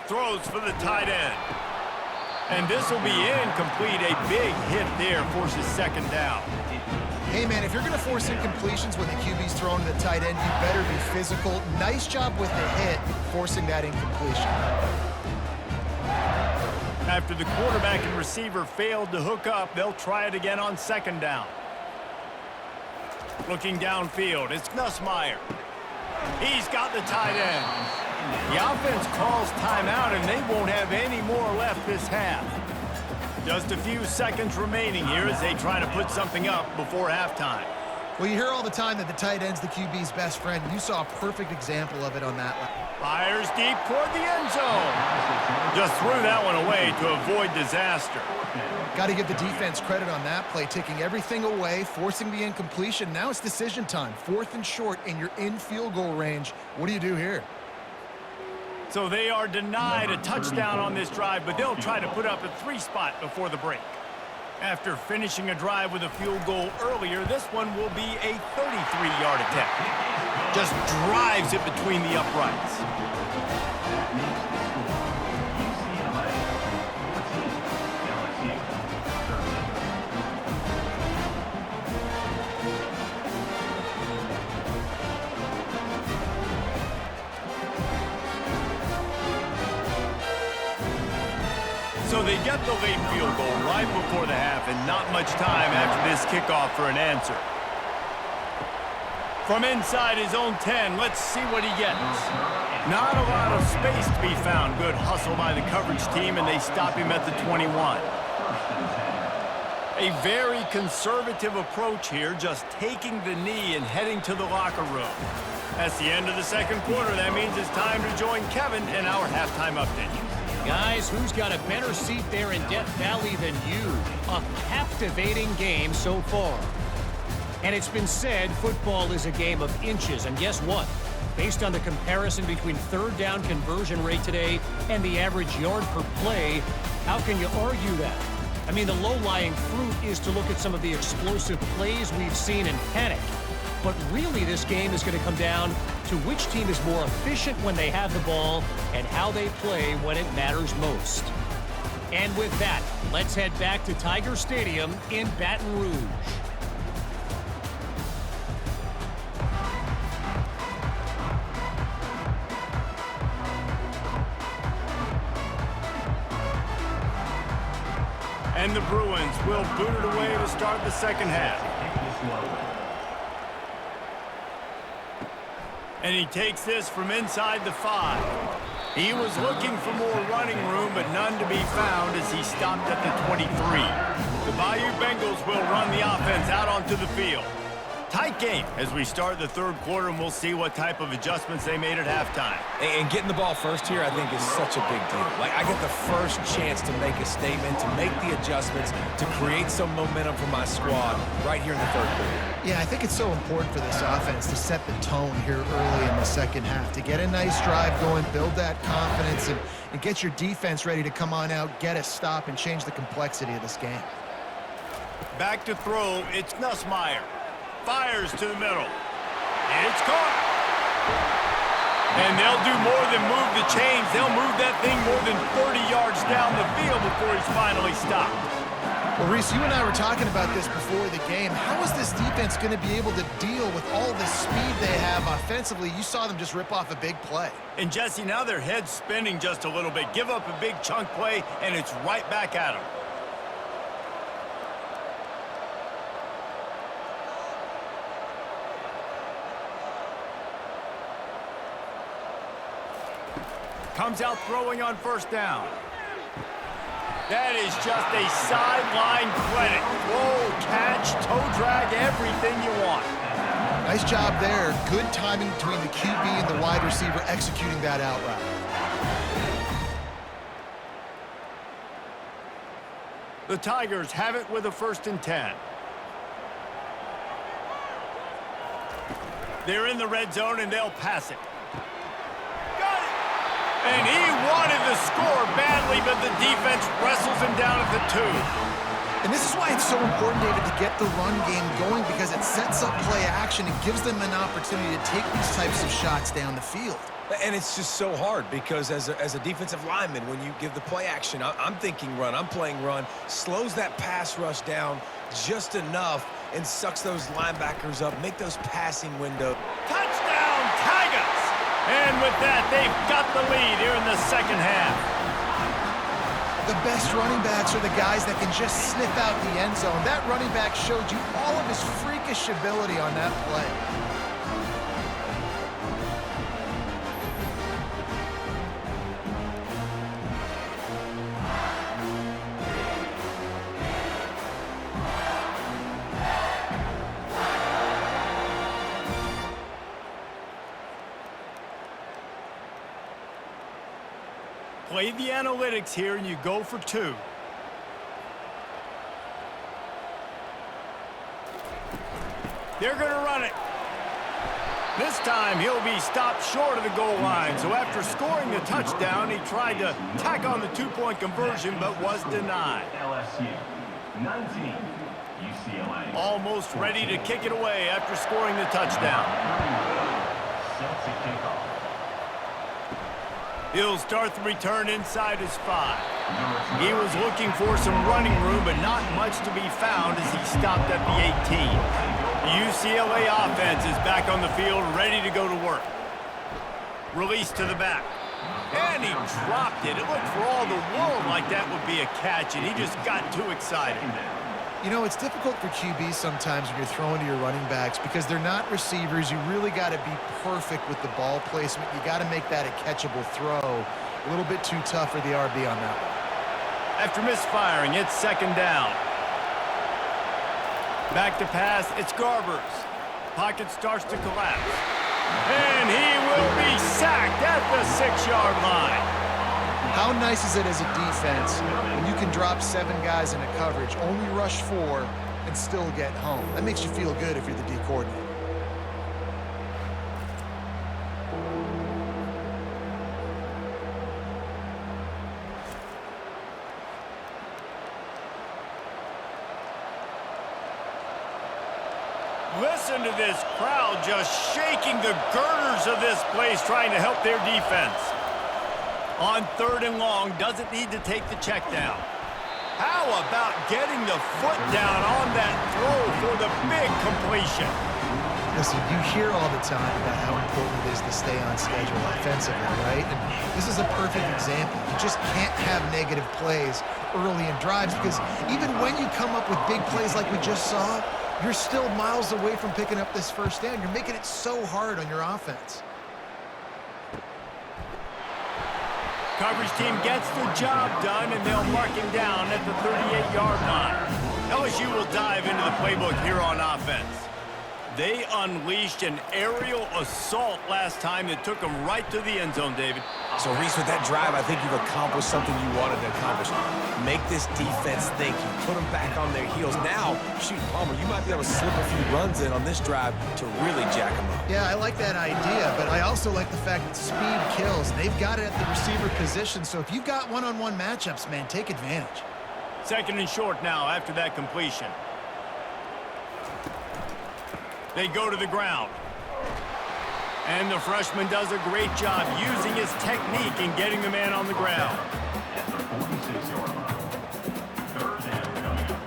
Throws for the tight end. And this will be incomplete. A big hit there forces second down. Hey, man, if you're going to force incompletions when the QB's thrown to the tight end, you better be physical. Nice job with the hit, forcing that incompletion. After the quarterback and receiver failed to hook up, they'll try it again on second down. Looking downfield, it's Nussmeier. He's got the tight end. The offense calls timeout, and they won't have any more left this half. Just a few seconds remaining here as they try to put something up before halftime. Well, you hear all the time that the tight end's the QB's best friend. You saw a perfect example of it on that one. Fires deep toward the end zone. Just threw that one away to avoid disaster. Got to give the defense credit on that play, taking everything away, forcing the incompletion. Now it's decision time. 4th and short, and you're in field goal range. What do you do here? So they are denied a touchdown on this drive, but they'll try to put up a 3 spot before the break. After finishing a drive with a field goal earlier, this one will be a 33-yard attempt. Just drives it between the uprights. So they get the late field goal right before the half, and not much time after this kickoff for an answer. From inside his own 10, let's see what he gets. Not a lot of space to be found. Good hustle by the coverage team, and they stop him at the 21. A very conservative approach here, just taking the knee and heading to the locker room. That's the end of the second quarter. That means it's time to join Kevin in our halftime update. Guys, who's got a better seat there in Death Valley than you? A captivating game so far. And it's been said football is a game of inches. And guess what? Based on the comparison between third down conversion rate today and the average yard per play, how can you argue that? I mean, the low-lying fruit is to look at some of the explosive plays we've seen in panic. But really, this game is going to come down to which team is more efficient when they have the ball and how they play when it matters most. And with that, let's head back to Tiger Stadium in Baton Rouge. And the Bruins will boot it away to start the second half. And he takes this from inside the 5. He was looking for more running room, but none to be found as he stopped at the 23. The Bayou Bengals will run the offense out onto the field. Tight game as we start the third quarter, and we'll see what type of adjustments they made at halftime. And getting the ball first here, I think, is such a big deal. Like, I get the first chance to make a statement, to make the adjustments, to create some momentum for my squad right here in the third quarter. Yeah, I think it's so important for this offense to set the tone here early in the second half, to get a nice drive going, build that confidence, and get your defense ready to come on out, get a stop, and change the complexity of this game. Back to throw, it's Nussmeier. Fires to the middle. It's caught. And they'll do more than move the chains. They'll move that thing more than 30 yards down the field before he's finally stopped. Well, Reese, you and I were talking about this before the game. How is this defense going to be able to deal with all the speed they have offensively? You saw them just rip off a big play. And Jesse, now their head's spinning just a little bit. Give up a big chunk play, and it's right back at them. Comes out throwing on first down. That is just a sideline credit. Roll, catch, toe drag, everything you want. Nice job there. Good timing between the QB and the wide receiver executing that out route. The Tigers have it with a 1st and 10. They're in the red zone, and they'll pass it. Got it! And he wanted to score badly, but the defense wrestles him down at the 2. And this is why it's so important, David, to get the run game going, because it sets up play action and gives them an opportunity to take these types of shots down the field. And it's just so hard because as a defensive lineman, when you give the play action, I'm thinking run, I'm playing run, slows that pass rush down just enough and sucks those linebackers up, make those passing windows. Touchdown, Tigers! And with that, they've got the lead here in the 2nd half. The best running backs are the guys that can just sniff out the end zone. That running back showed you all of his freakish ability on that play. Play the analytics here, and you go for 2. They're going to run it. This time, he'll be stopped short of the goal line. So after scoring the touchdown, he tried to tack on the 2-point conversion, but was denied. LSU, 19, UCLA. Almost ready to kick it away after scoring the touchdown. Set to kickoff. He'll start the return inside his 5. He was looking for some running room, but not much to be found as he stopped at the 18. The UCLA offense is back on the field, ready to go to work. Release to the back. And he dropped it. It looked for all the world like that would be a catch, and he just got too excited. You know, it's difficult for QBs sometimes when you're throwing to your running backs because they're not receivers. You really got to be perfect with the ball placement. You got to make that a catchable throw. A little bit too tough for the RB on that one. After misfiring, it's 2nd down. Back to pass, it's Garbers. Pocket starts to collapse. And he will be sacked at the 6-yard line. How nice is it as a defense when you can drop 7 guys in a coverage, only rush 4, and still get home? That makes you feel good if you're the D coordinator. Listen to this crowd just shaking the girders of this place trying to help their defense. On 3rd and long, doesn't need to take the check down. How about getting the foot down on that throw for the big completion? Listen, you hear all the time about how important it is to stay on schedule offensively, right? And this is a perfect example. You just can't have negative plays early in drives because even when you come up with big plays like we just saw, you're still miles away from picking up this 1st down. You're making it so hard on your offense. Coverage team gets the job done, and they'll mark him down at the 38-yard line. LSU will dive into the playbook here on offense. They unleashed an aerial assault last time that took them right to the end zone, David. So, Reese, with that drive, I think you've accomplished something you wanted to accomplish. Make this defense think. You put them back on their heels. Now, shoot, Palmer, you might be able to slip a few runs in on this drive to really jack them up. Yeah, I like that idea, but I also like the fact that speed kills. They've got it at the receiver position, so if you've got one-on-one matchups, man, take advantage. 2nd and short now after that completion. They go to the ground. And the freshman does a great job using his technique and getting the man on the ground. At the 46-yard line. 3rd down coming up.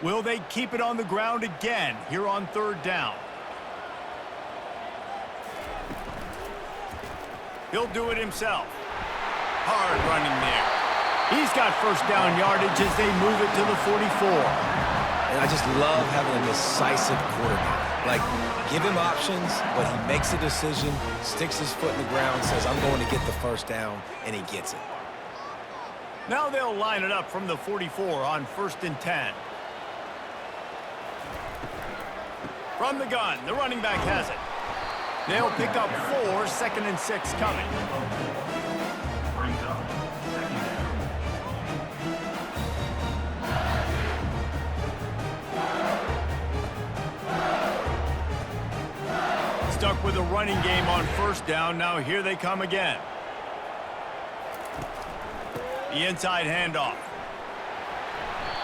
Will they keep it on the ground again here on 3rd down? He'll do it himself. Hard running there. He's got 1st down yardage as they move it to the 44. And I just love having a decisive quarterback. Like, give him options, but he makes a decision, sticks his foot in the ground, says, I'm going to get the first down, and he gets it. Now they'll line it up from the 44 on 1st and 10. From the gun, the running back has it. They'll pick up 4, 2nd and 6 coming. Brings up second down. Stuck with a running game on 1st down. Now here they come again. The inside handoff.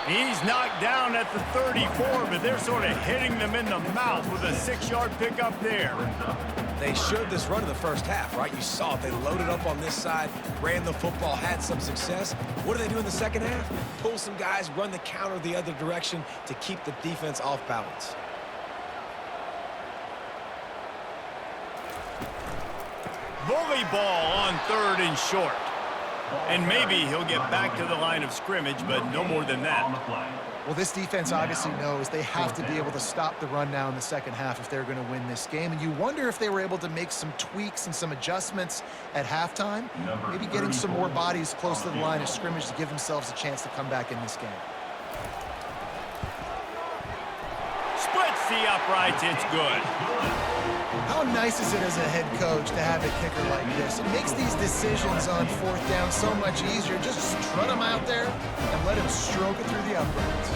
He's knocked down at the 34, but they're sort of hitting them in the mouth with a 6-yard pickup there. They showed this run in the first half, right? You saw it. They loaded up on this side, ran the football, had some success. What do they do in the second half? Pull some guys, run the counter the other direction to keep the defense off balance. Bully ball on 3rd and short. And maybe he'll get back to the line of scrimmage, but no more than that. Well, this defense obviously knows they have to be able to stop the run now in the second half if they're going to win this game. And you wonder if they were able to make some tweaks and some adjustments at halftime, maybe getting some more bodies close to the line of scrimmage to give themselves a chance to come back in this game. Splits the uprights, it's good. How nice is it as a head coach to have a kicker like this? It makes these decisions on 4th down so much easier. Just strut him out there and let him stroke it through the uprights.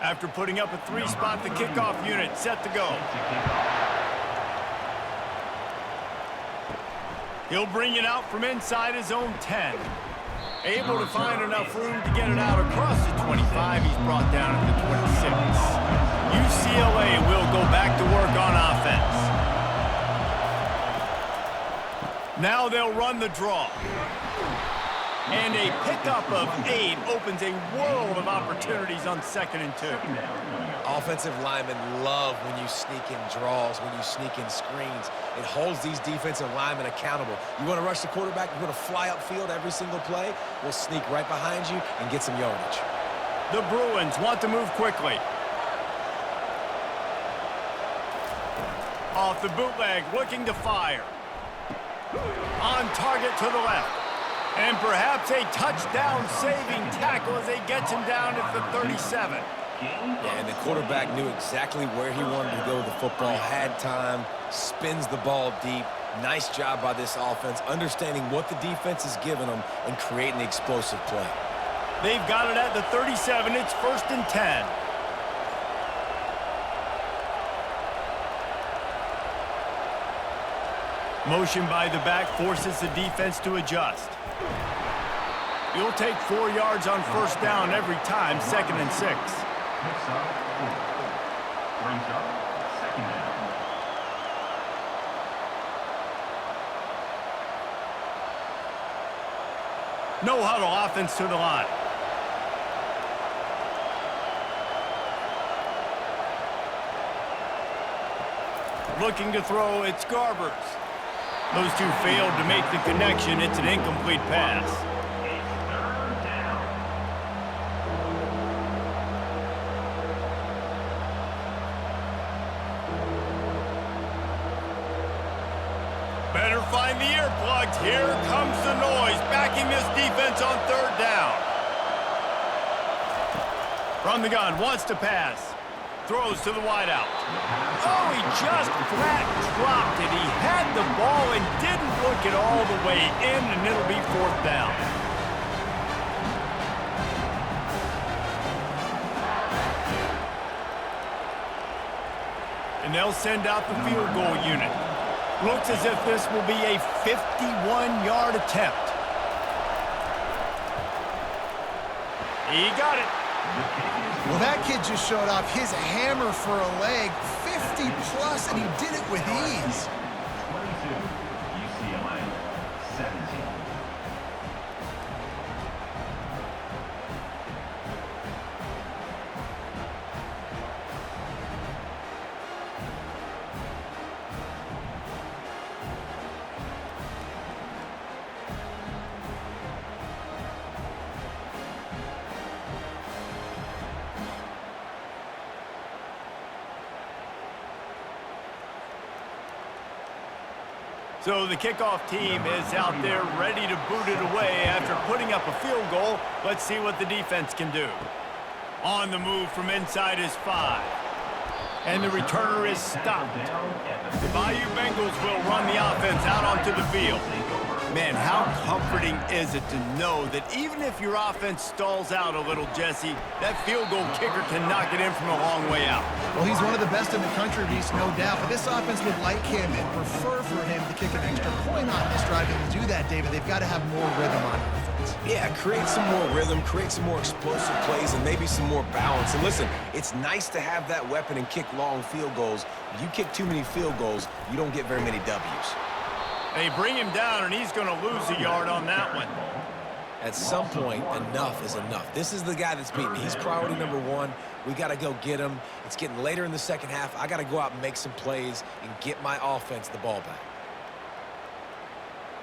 After putting up a 3-spot, the kickoff unit set to go. He'll bring it out from inside his own 10. Able to find enough room to get it out across the 25. He's brought down at the 26. UCLA will go back to work on offense. Now they'll run the draw. And a pickup of 8 opens a world of opportunities on 2nd and 2. Offensive linemen love when you sneak in draws, when you sneak in screens. It holds these defensive linemen accountable. You want to rush the quarterback, you want to fly upfield every single play, we'll sneak right behind you and get some yardage. The Bruins want to move quickly. Off the bootleg, looking to fire. On target to the left. And perhaps a touchdown-saving tackle as they get him down at the 37. Yeah, and the quarterback knew exactly where he wanted to go with the football, had time, spins the ball deep. Nice job by this offense, understanding what the defense is giving them and creating the explosive play. They've got it at the 37. It's 1st and 10. Motion by the back forces the defense to adjust. You'll take 4 yards on 1st down every time, 2nd and 6. Picks up 4. Brings up second down. No huddle offense to the line. Looking to throw, it's Garbers. Those two failed to make the connection. It's an incomplete pass. Better find the earplugs. Here comes the noise, backing this defense on 3rd down. From the gun, wants to pass. Throws to the wideout. Oh, he just flat dropped it. He had the ball and didn't look it all the way in, and it'll be 4th down. And they'll send out the field goal unit. Looks as if this will be a 51-yard attempt. He got it. Well, that kid just showed off his hammer for a leg, 50-plus, and he did it with ease. 22, UCLA, 17. So the kickoff team is out there ready to boot it away after putting up a field goal. Let's see what the defense can do. On the move from inside is 5. And the returner is stopped. The Bayou Bengals will run the offense out onto the field. Man, how comforting is it to know that even if your offense stalls out a little, Jesse, that field goal kicker can knock it in from a long way out. Well, he's one of the best in the country, Reese, no doubt. But this offense would like him and prefer for him to kick an extra point on this drive. And to do that, David, they've got to have more rhythm on offense. Yeah, create some more rhythm, create some more explosive plays, and maybe some more balance. And listen, it's nice to have that weapon and kick long field goals. If you kick too many field goals, you don't get very many W's. They bring him down, and he's going to lose a yard on that one. At some point, enough is enough. This is the guy that's beaten. He's priority number 1. We got to go get him. It's getting later in the second half. I got to go out and make some plays and get my offense the ball back.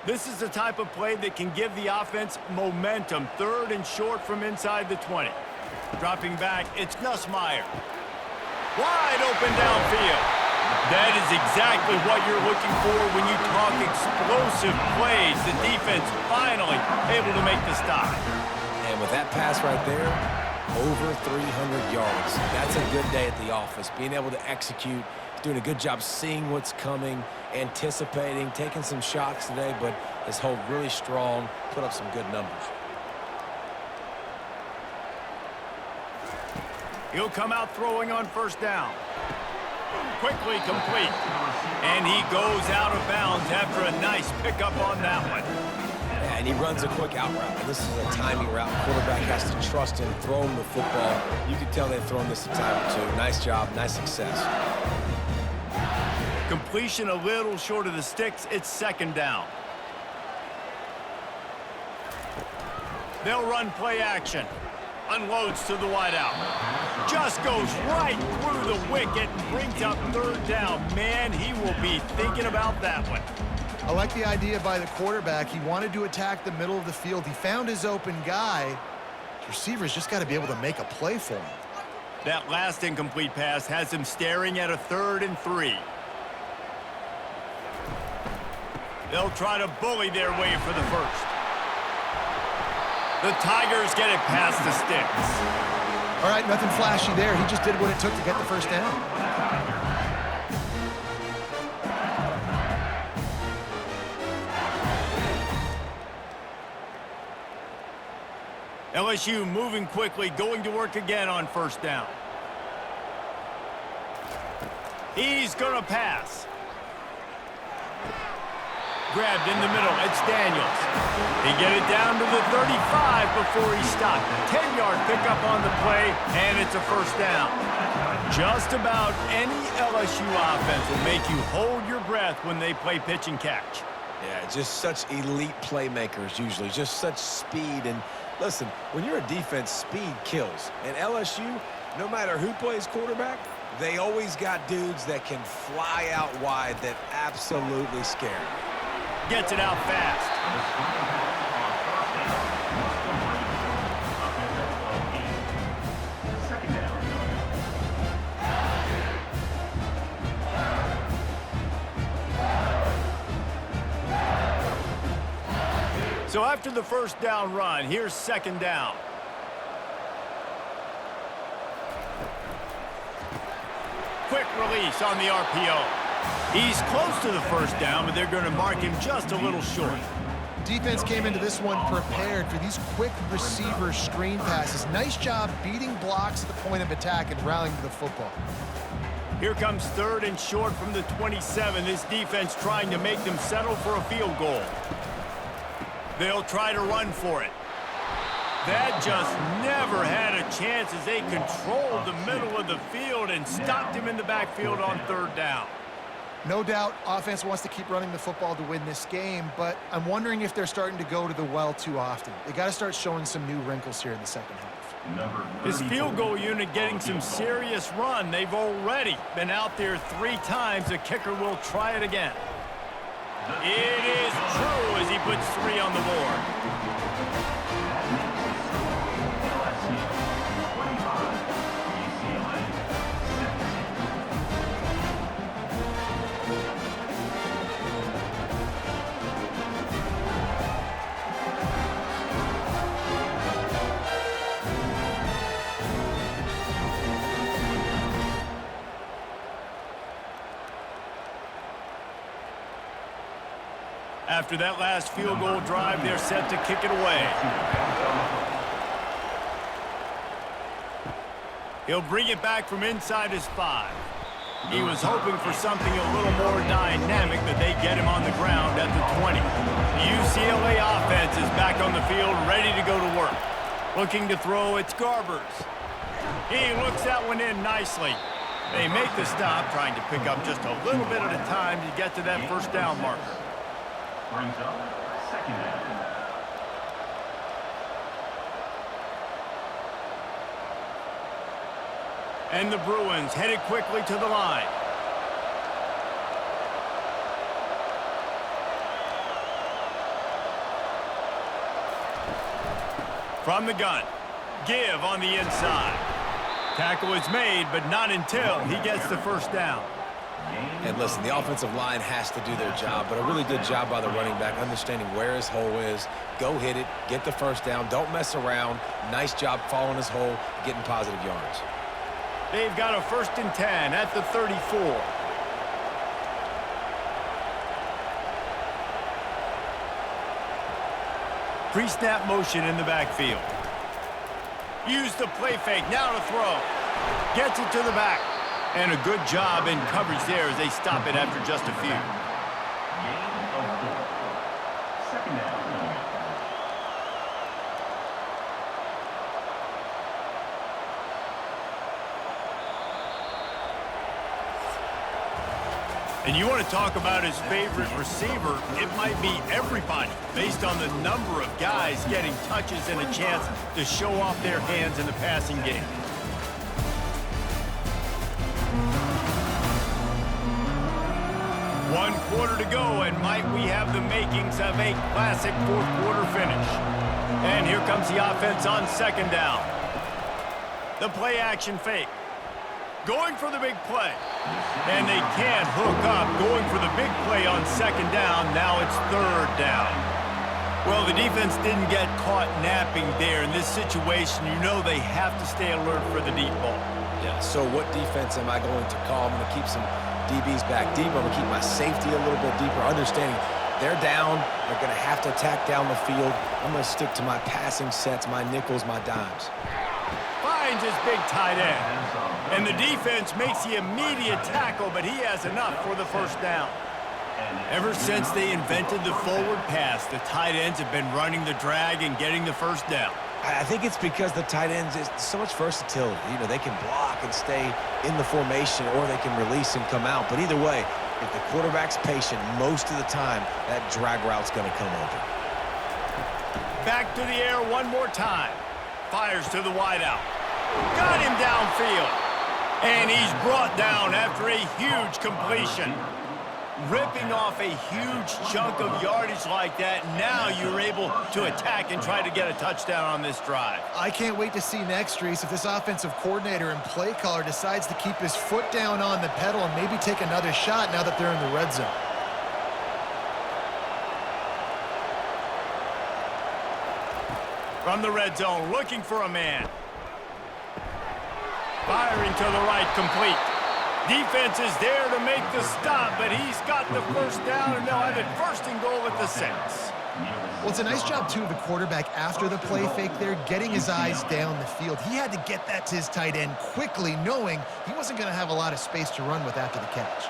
This is the type of play that can give the offense momentum. 3rd and short from inside the 20. Dropping back, it's Nussmeier. Wide open downfield. That is exactly what you're looking for when you talk explosive plays. The defense finally able to make the stop. And with that pass right there, over 300 yards. That's a good day at the office. Being able to execute, doing a good job seeing what's coming, anticipating, taking some shots today, but his hold really strong, put up some good numbers. He'll come out throwing on 1st down. Quickly complete. And he goes out of bounds after a nice pickup on that one. And he runs a quick out route. And this is a timing route. The quarterback has to trust him, throw him the football. You can tell they've thrown this a time or two. Nice job, nice success. Completion a little short of the sticks. It's 2nd down. They'll run play action. Unloads to the wideout. Just goes right through the wicket and brings up 3rd down. Man, he will be thinking about that one. I like the idea by the quarterback. He wanted to attack the middle of the field. He found his open guy. The receiver's just got to be able to make a play for him. That last incomplete pass has him staring at a 3rd and 3. They'll try to bully their way for the 1st. The Tigers get it past the sticks. All right, nothing flashy there. He just did what it took to get the 1st down. LSU moving quickly, going to work again on 1st down. He's going to pass. Grabbed in the middle. It's Daniels. He get it down to the 35 before he stopped. 10-yard pickup on the play, and it's a 1st down. Just about any LSU offense will make you hold your breath when they play pitch and catch. Yeah, just such elite playmakers usually, just such speed. And listen, when you're a defense, speed kills. And LSU, no matter who plays quarterback, they always got dudes that can fly out wide that absolutely scare you. Gets it out fast. So after the 1st down run, here's 2nd down. Quick release on the RPO. He's close to the 1st down, but they're going to mark him just a little short. Defense came into this one prepared for these quick receiver screen passes. Nice job beating blocks at the point of attack and rallying to the football. Here comes 3rd and short from the 27. This defense trying to make them settle for a field goal. They'll try to run for it. That just never had a chance as they controlled the middle of the field and stopped him in the backfield on 3rd down. No doubt offense wants to keep running the football to win this game, but I'm wondering if they're starting to go to the well too often. They got to start showing some new wrinkles here in the 2nd half. His field goal unit getting some serious run. They've already been out there 3 times. The kicker will try it again. It is true as he puts 3 on the board. After that last field goal drive, they're set to kick it away. He'll bring it back from inside his 5. He was hoping for something a little more dynamic, but they get him on the ground at the 20. The UCLA offense is back on the field, ready to go to work. Looking to throw, it's Garbers. He looks that one in nicely. They make the stop, trying to pick up just a little bit at a time to get to that first down marker. Brings up second down. And the Bruins headed quickly to the line. From the gun, give on the inside. Tackle is made, but not until he gets the first down. And listen, the offensive line has to do their job, but a really good job by the running back, understanding where his hole is. Go hit it, get the first down, don't mess around. Nice job following his hole, getting positive yards. They've got a 1st and 10 at the 34. Pre-snap motion in the backfield. Use the play fake, now to throw. Gets it to the back. And a good job in coverage there as they stop it after just a few. Gain of 4. Second down. And you want to talk about his favorite receiver, it might be everybody, based on the number of guys getting touches and a chance to show off their hands in the passing game. One quarter to go, and might we have the makings of a classic fourth-quarter finish. And here comes the offense on second down. The play-action fake. Going for the big play. And they can't hook up. Going for the big play on second down. Now it's third down. Well, the defense didn't get caught napping there. In this situation, you know they have to stay alert for the deep ball. Yeah, so what defense am I going to call? I'm going to keep some DBs back deep. I'm going to keep my safety a little bit deeper, understanding they're down. They're going to have to attack down the field. I'm going to stick to my passing sets, my nickels, my dimes. Finds his big tight end. And the defense makes the immediate tackle, but he has enough for the first down. Ever since they invented the forward pass, the tight ends have been running the drag and getting the first down. I think it's because the tight ends is so much versatility. You know, they can block and stay in the formation, or they can release and come out. But either way, if the quarterback's patient, most of the time, that drag route's going to come open. Back to the air one more time. Fires to the wideout. Got him downfield. And he's brought down after a huge completion. Ripping off a huge chunk of yardage like that, now you're able to attack and try to get a touchdown on this drive. I can't wait to see next, Reese, if this offensive coordinator and play caller decides to keep his foot down on the pedal and maybe take another shot now that they're in the red zone. From the red zone, looking for a man. Firing to the right, complete. Defense is there to make the stop, but he's got the first down, and they'll have it 1st and goal at the 6. Well, it's a nice job, too, of the quarterback after the play fake there, getting his eyes down the field. He had to get that to his tight end quickly, knowing he wasn't going to have a lot of space to run with after the catch.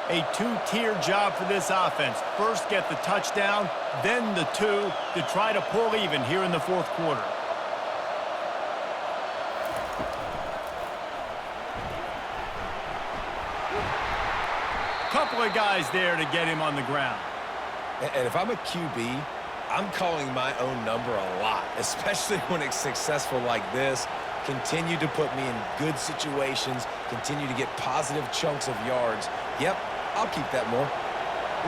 A two-tier job for this offense. First, get the touchdown, then the 2 to try to pull even here in the 4th quarter. Couple of guys there to get him on the ground. And if I'm a QB, I'm calling my own number a lot, especially when it's successful like this. Continue to put me in good situations, continue to get positive chunks of yards. Yep, I'll keep that more.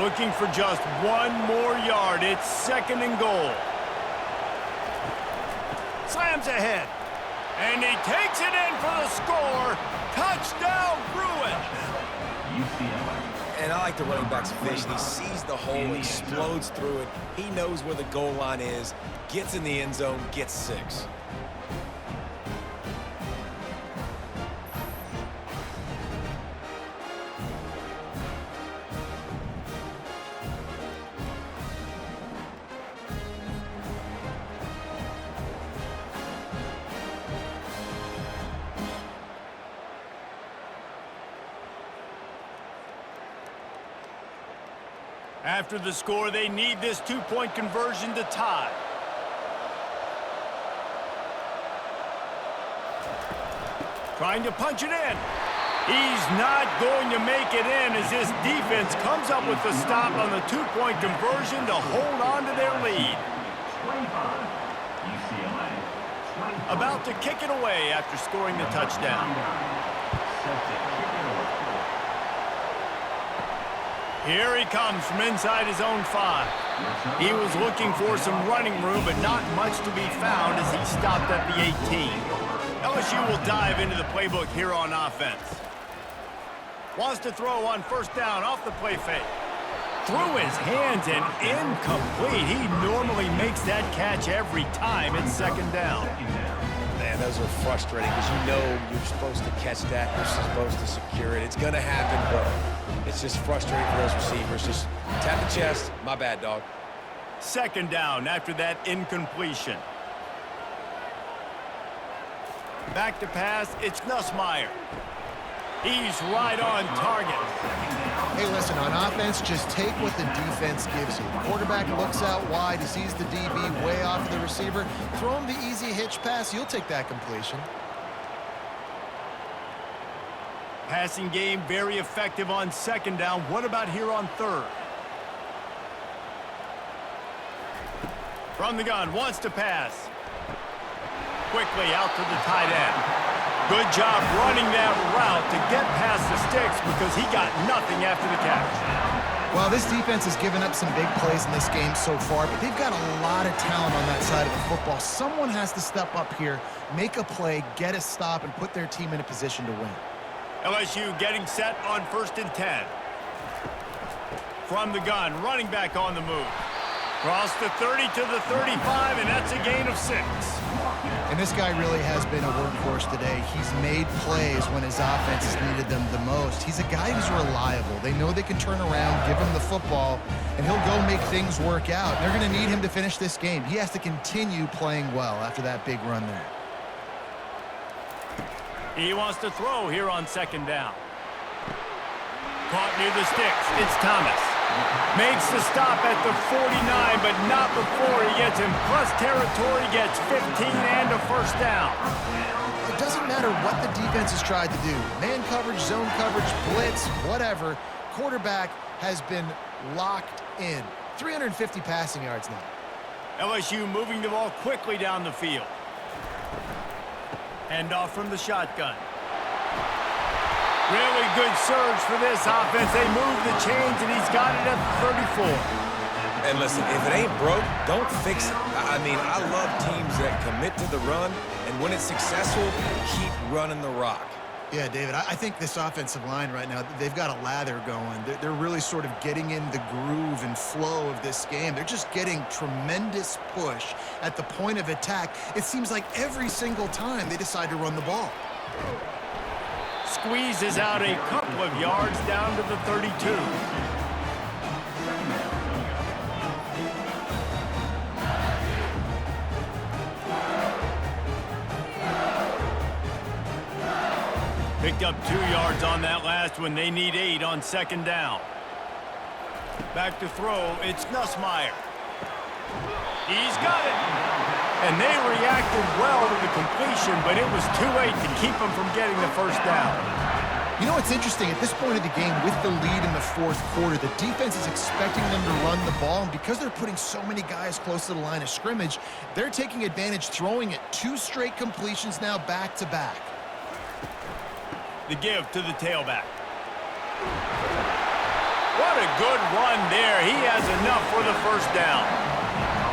Looking for just one more yard. It's 2nd and goal. Slams ahead. And he takes it in for the score. Touchdown, Bruins. UCLA. And I like the running back's vision. He sees the hole, explodes through it. He knows where the goal line is, gets in the end zone, gets 6. After the score, they need this two-point conversion to tie. Trying to punch it in. He's not going to make it in as this defense comes up with the stop on the two-point conversion to hold on to their lead. 25, UCLA. 25. About to kick it away after scoring the touchdown. Set to kick it away. Here he comes from inside his own 5. He was looking for some running room, but not much to be found as he stopped at the 18. LSU will dive into the playbook here on offense. Wants to throw on first down off the play fake. Through his hands and incomplete. He normally makes that catch every time. It's second down. Man, those are frustrating because you know you're supposed to catch that. You're supposed to secure it. It's going to happen, but it's just frustrating for those receivers. Just tap the chest. My bad, dog. Second down after that incompletion. Back to pass. It's Nussmeier. He's right on target. Hey, listen, on offense, just take what the defense gives you. Quarterback looks out wide. He sees the DB way off the receiver. Throw him the easy hitch pass. You'll take that completion. Passing game very effective on second down. What about here on third? From the gun, wants to pass. Quickly out to the tight end. Good job running that route to get past the sticks because he got nothing after the catch. Well, this defense has given up some big plays in this game so far, but they've got a lot of talent on that side of the football. Someone has to step up here, make a play, get a stop, and put their team in a position to win. LSU getting set on 1st and 10. From the gun, running back on the move. Cross the 30 to the 35, and that's a gain of 6. And this guy really has been a workhorse today. He's made plays when his offense has needed them the most. He's a guy who's reliable. They know they can turn around, give him the football, and he'll go make things work out. They're going to need him to finish this game. He has to continue playing well after that big run there. He wants to throw here on second down. Caught near the sticks. It's Thomas. Makes the stop at the 49, but not before he gets in plus territory, gets 15 and a first down. It doesn't matter what the defense has tried to do. Man coverage, zone coverage, blitz, whatever. Quarterback has been locked in. 350 passing yards now. LSU moving the ball quickly down the field. Handoff from the shotgun. Really good surge for this offense. They move the chains, and he's got it at the 34. And listen, if it ain't broke, don't fix it. I mean, I love teams that commit to the run, and when it's successful, keep running the rock. Yeah, David, I think this offensive line right now, they've got a lather going. They're really sort of getting in the groove and flow of this game. They're just getting tremendous push at the point of attack. It seems like every single time they decide to run the ball. Squeezes out a couple of yards down to the 32. Picked up 2 yards on that last one. They need 8 on second down. Back to throw. It's Nussmeier. He's got it. And they reacted well to the completion, but it was too late to keep them from getting the first down. You know what's interesting? At this point of the game, with the lead in the fourth quarter, the defense is expecting them to run the ball, and because they're putting so many guys close to the line of scrimmage, they're taking advantage, throwing it 2 straight completions now back-to-back. The give to the tailback. What a good run there. He has enough for the first down.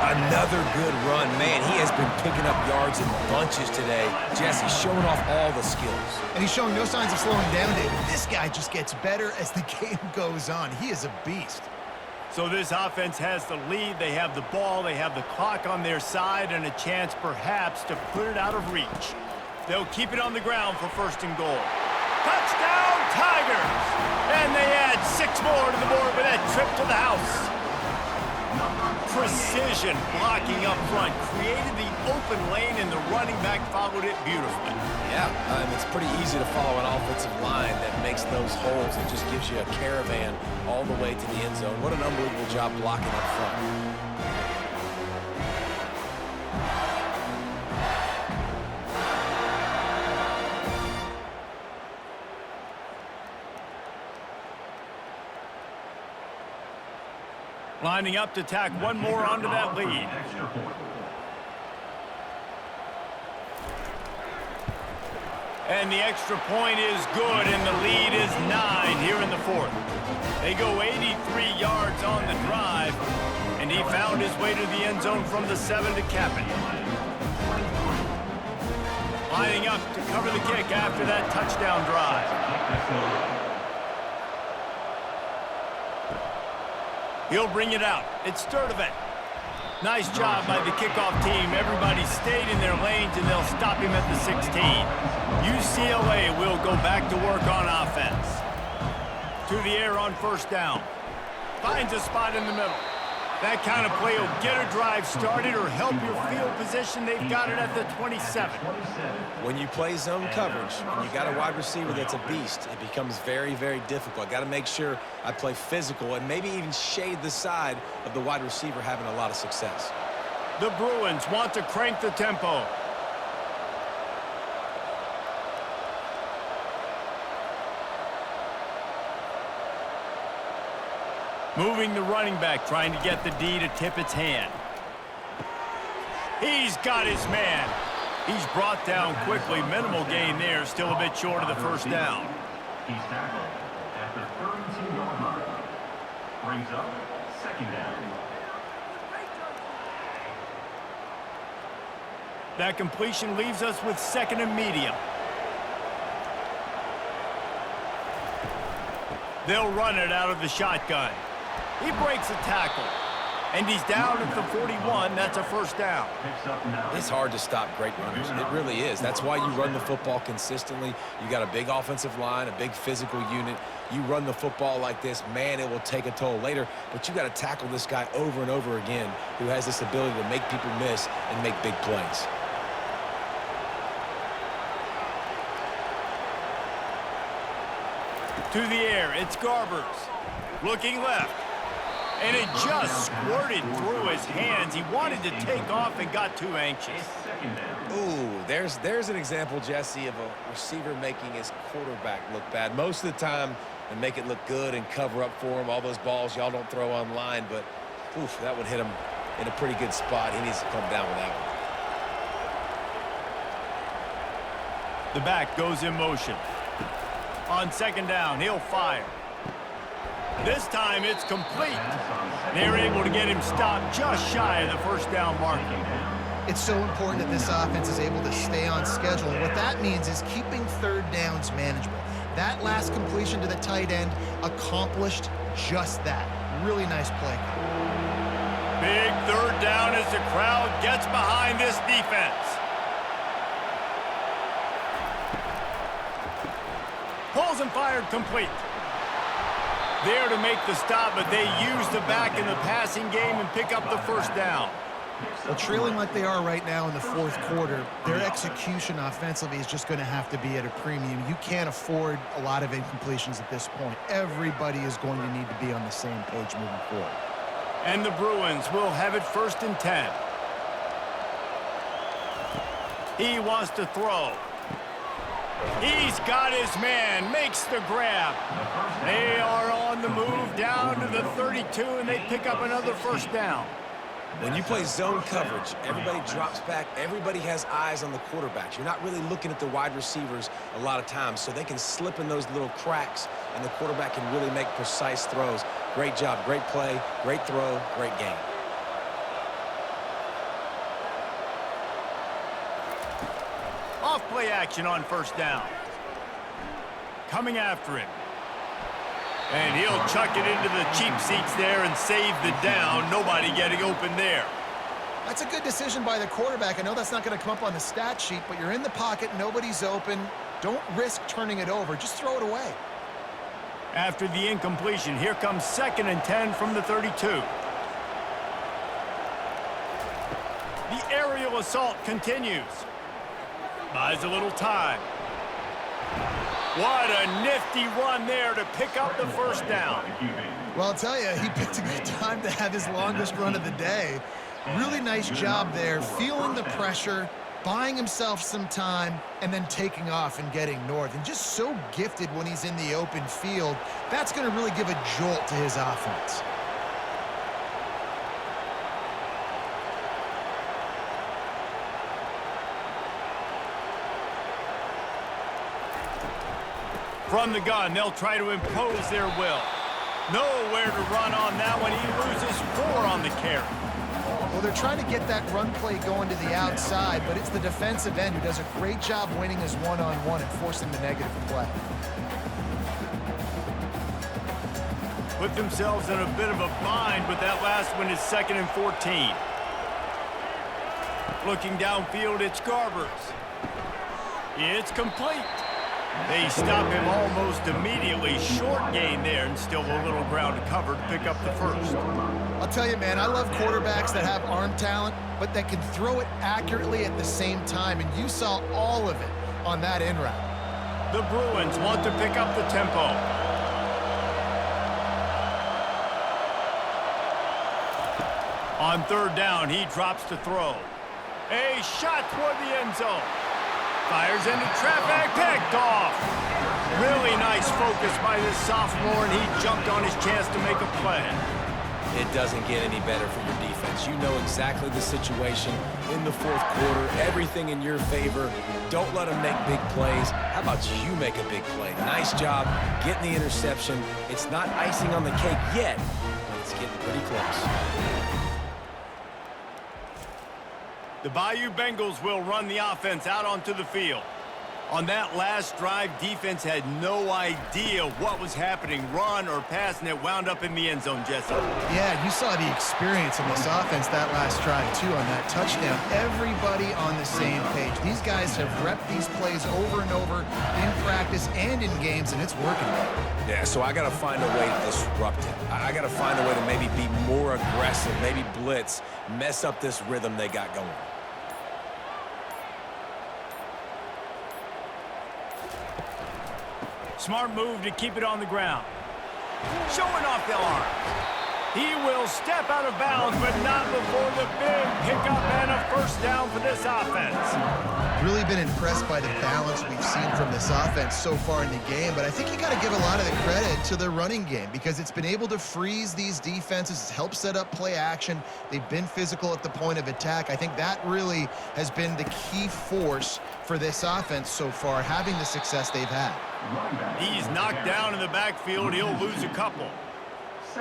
Another good run. Man, he has been picking up yards in bunches today. Jesse showing off all the skills. And he's showing no signs of slowing down, David. This guy just gets better as the game goes on. He is a beast. So this offense has the lead. They have the ball. They have the clock on their side and a chance perhaps to put it out of reach. They'll keep it on the ground for 1st and goal. Touchdown, Tigers! And they add 6 more to the board with that trip to the house. precision blocking up front, created the open lane, and the running back followed it beautifully. Yeah, it's pretty easy to follow an offensive line that makes those holes and just gives you a caravan all the way to the end zone. What an unbelievable job blocking up front. Lining up to tack one more onto that lead. And the extra point is good, and the lead is 9 here in the fourth. They go 83 yards on the drive, and he found his way to the end zone from the 7 to cap it. Lining up to cover the kick after that touchdown drive. He'll bring it out. It's Sturdivant. Nice job by the kickoff team. Everybody stayed in their lanes, and they'll stop him at the 16. UCLA will go back to work on offense. To the air on first down. Finds a spot in the middle. That kind of play will get a drive started or help your field position. They've got it at the 27. When you play zone coverage and you got a wide receiver that's a beast, it becomes very, very difficult. I got to make sure I play physical and maybe even shade the side of the wide receiver having a lot of success. The Bruins want to crank the tempo. Moving the running back, trying to get the D to tip its hand. He's got his man. He's brought down quickly. Minimal gain there, still a bit short of the first down. He's tackled at the 32-yard line. Brings up second down. That completion leaves us with second and medium. They'll run it out of the shotgun. He breaks a tackle, and he's down at the 41. That's a first down. It's hard to stop great runners. It really is. That's why you run the football consistently. You got a big offensive line, a big physical unit. You run the football like this, man, it will take a toll later. But you got to tackle this guy over and over again who has this ability to make people miss and make big plays. To the air, it's Garbers. Looking left. And it just squirted through his hands. He wanted to take off and got too anxious. Ooh, there's an example, Jesse, of a receiver making his quarterback look bad. Most of the time, they make it look good and cover up for him. All those balls y'all don't throw online, but oof, that would hit him in a pretty good spot. He needs to come down with that one. The back goes in motion. On second down, he'll fire. This time it's complete. They're able to get him stopped just shy of the first down marker. It's so important that this offense is able to stay on schedule. And what that means is keeping third downs manageable. That last completion to the tight end accomplished just that. Really nice play. Big third down as the crowd gets behind this defense. Pulls and fired complete. There to make the stop, but they use the back in the passing game and pick up the first down. Well, trailing like they are right now in the fourth quarter, their execution offensively is just going to have to be at a premium. You can't afford a lot of incompletions at this point. Everybody is going to need to be on the same page moving forward. And the Bruins will have it first and 10. He wants to throw. He's got his man, makes the grab. They are on the move down to the 32, and they pick up another first down. When you play zone coverage, everybody drops back. Everybody has eyes on the quarterbacks. You're not really looking at the wide receivers a lot of times, so they can slip in those little cracks, and the quarterback can really make precise throws. Great job, great play, great throw, great game. Off play action on first down. Coming after him. And he'll chuck it into the cheap seats there and save the down. Nobody getting open there. That's a good decision by the quarterback. I know that's not going to come up on the stat sheet, but you're in the pocket, nobody's open. Don't risk turning it over. Just throw it away. After the incompletion, here comes second and 10 from the 32. The aerial assault continues. Buys a little time. What a nifty run there to pick up the first down. Well, I'll tell you, he picked a good time to have his longest run of the day. Really nice job there, feeling the pressure, buying himself some time, and then taking off and getting north. And just so gifted when he's in the open field. That's going to really give a jolt to his offense. From the gun, they'll try to impose their will. Nowhere to run on that one. He loses 4 on the carry. Well, they're trying to get that run play going to the outside, but it's the defensive end who does a great job winning his one-on-one and forcing the negative play. Put themselves in a bit of a bind, but that last one is 2nd and 14. Looking downfield, it's Garbers. It's complete. They stop him almost immediately. Short gain there, and still a little ground to cover to pick up the first. I'll tell you, man, I love quarterbacks that have arm talent, but that can throw it accurately at the same time, and you saw all of it on that in route. The Bruins want to pick up the tempo. On 3rd down, he drops to throw. A shot toward the end zone. Fires into traffic, picked off. Really nice focus by this sophomore, and he jumped on his chance to make a play. It doesn't get any better for your defense. You know exactly the situation in the 4th quarter. Everything in your favor. Don't let them make big plays. How about you make a big play? Nice job getting the interception. It's not icing on the cake yet, but it's getting pretty close. The Bayou Bengals will run the offense out onto the field. On that last drive, defense had no idea what was happening, run or pass, and it wound up in the end zone, Jesse. Yeah, you saw the experience in this offense that last drive, too, on that touchdown. Everybody on the same page. These guys have repped these plays over and over in practice and in games, and it's working. Yeah, so I got to find a way to disrupt it. I got to find a way to maybe be more aggressive, maybe blitz, mess up this rhythm they got going. Smart move to keep it on the ground. Showing off the arms. He will step out of bounds, but not before the big pickup and a first down for this offense. Really been impressed by the balance we've seen from this offense so far in the game, but I think you got to give a lot of the credit to the running game because it's been able to freeze these defenses, help set up play action. They've been physical at the point of attack. I think that really has been the key force for this offense so far, having the success they've had. He's knocked down in the backfield. He'll lose a couple.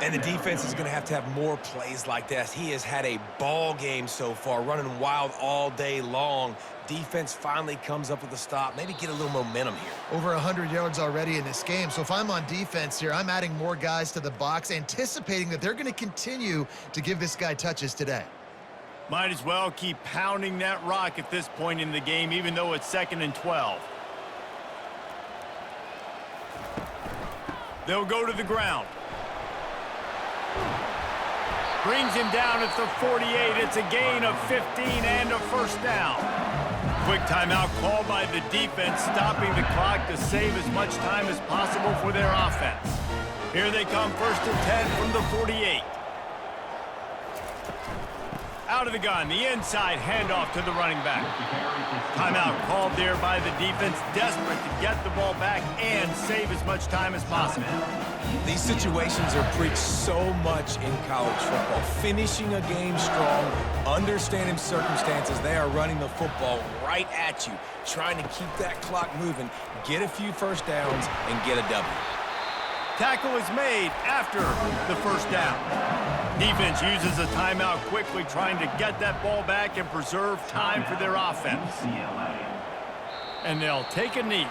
And the defense is going to have more plays like this. He has had a ball game so far, running wild all day long. Defense finally comes up with a stop. Maybe get a little momentum here. Over 100 yards already in this game. So if I'm on defense here, I'm adding more guys to the box, anticipating that they're going to continue to give this guy touches today. Might as well keep pounding that rock at this point in the game, even though it's 2nd and 12. They'll go to the ground. Brings him down at the 48. It's a gain of 15 and a first down. Quick timeout called by the defense, stopping the clock to save as much time as possible for their offense. Here they come, 1st and 10 from the 48. Out of the gun, the inside handoff to the running back. Timeout called there by the defense, desperate to get the ball back and save as much time as possible. These situations are preached so much in college football. Finishing a game strong, understanding circumstances. They are running the football right at you, trying to keep that clock moving, get a few first downs, and get a W. Tackle is made after the first down. Defense uses a timeout quickly, trying to get that ball back and preserve time for their offense. UCLA. And they'll take a knee.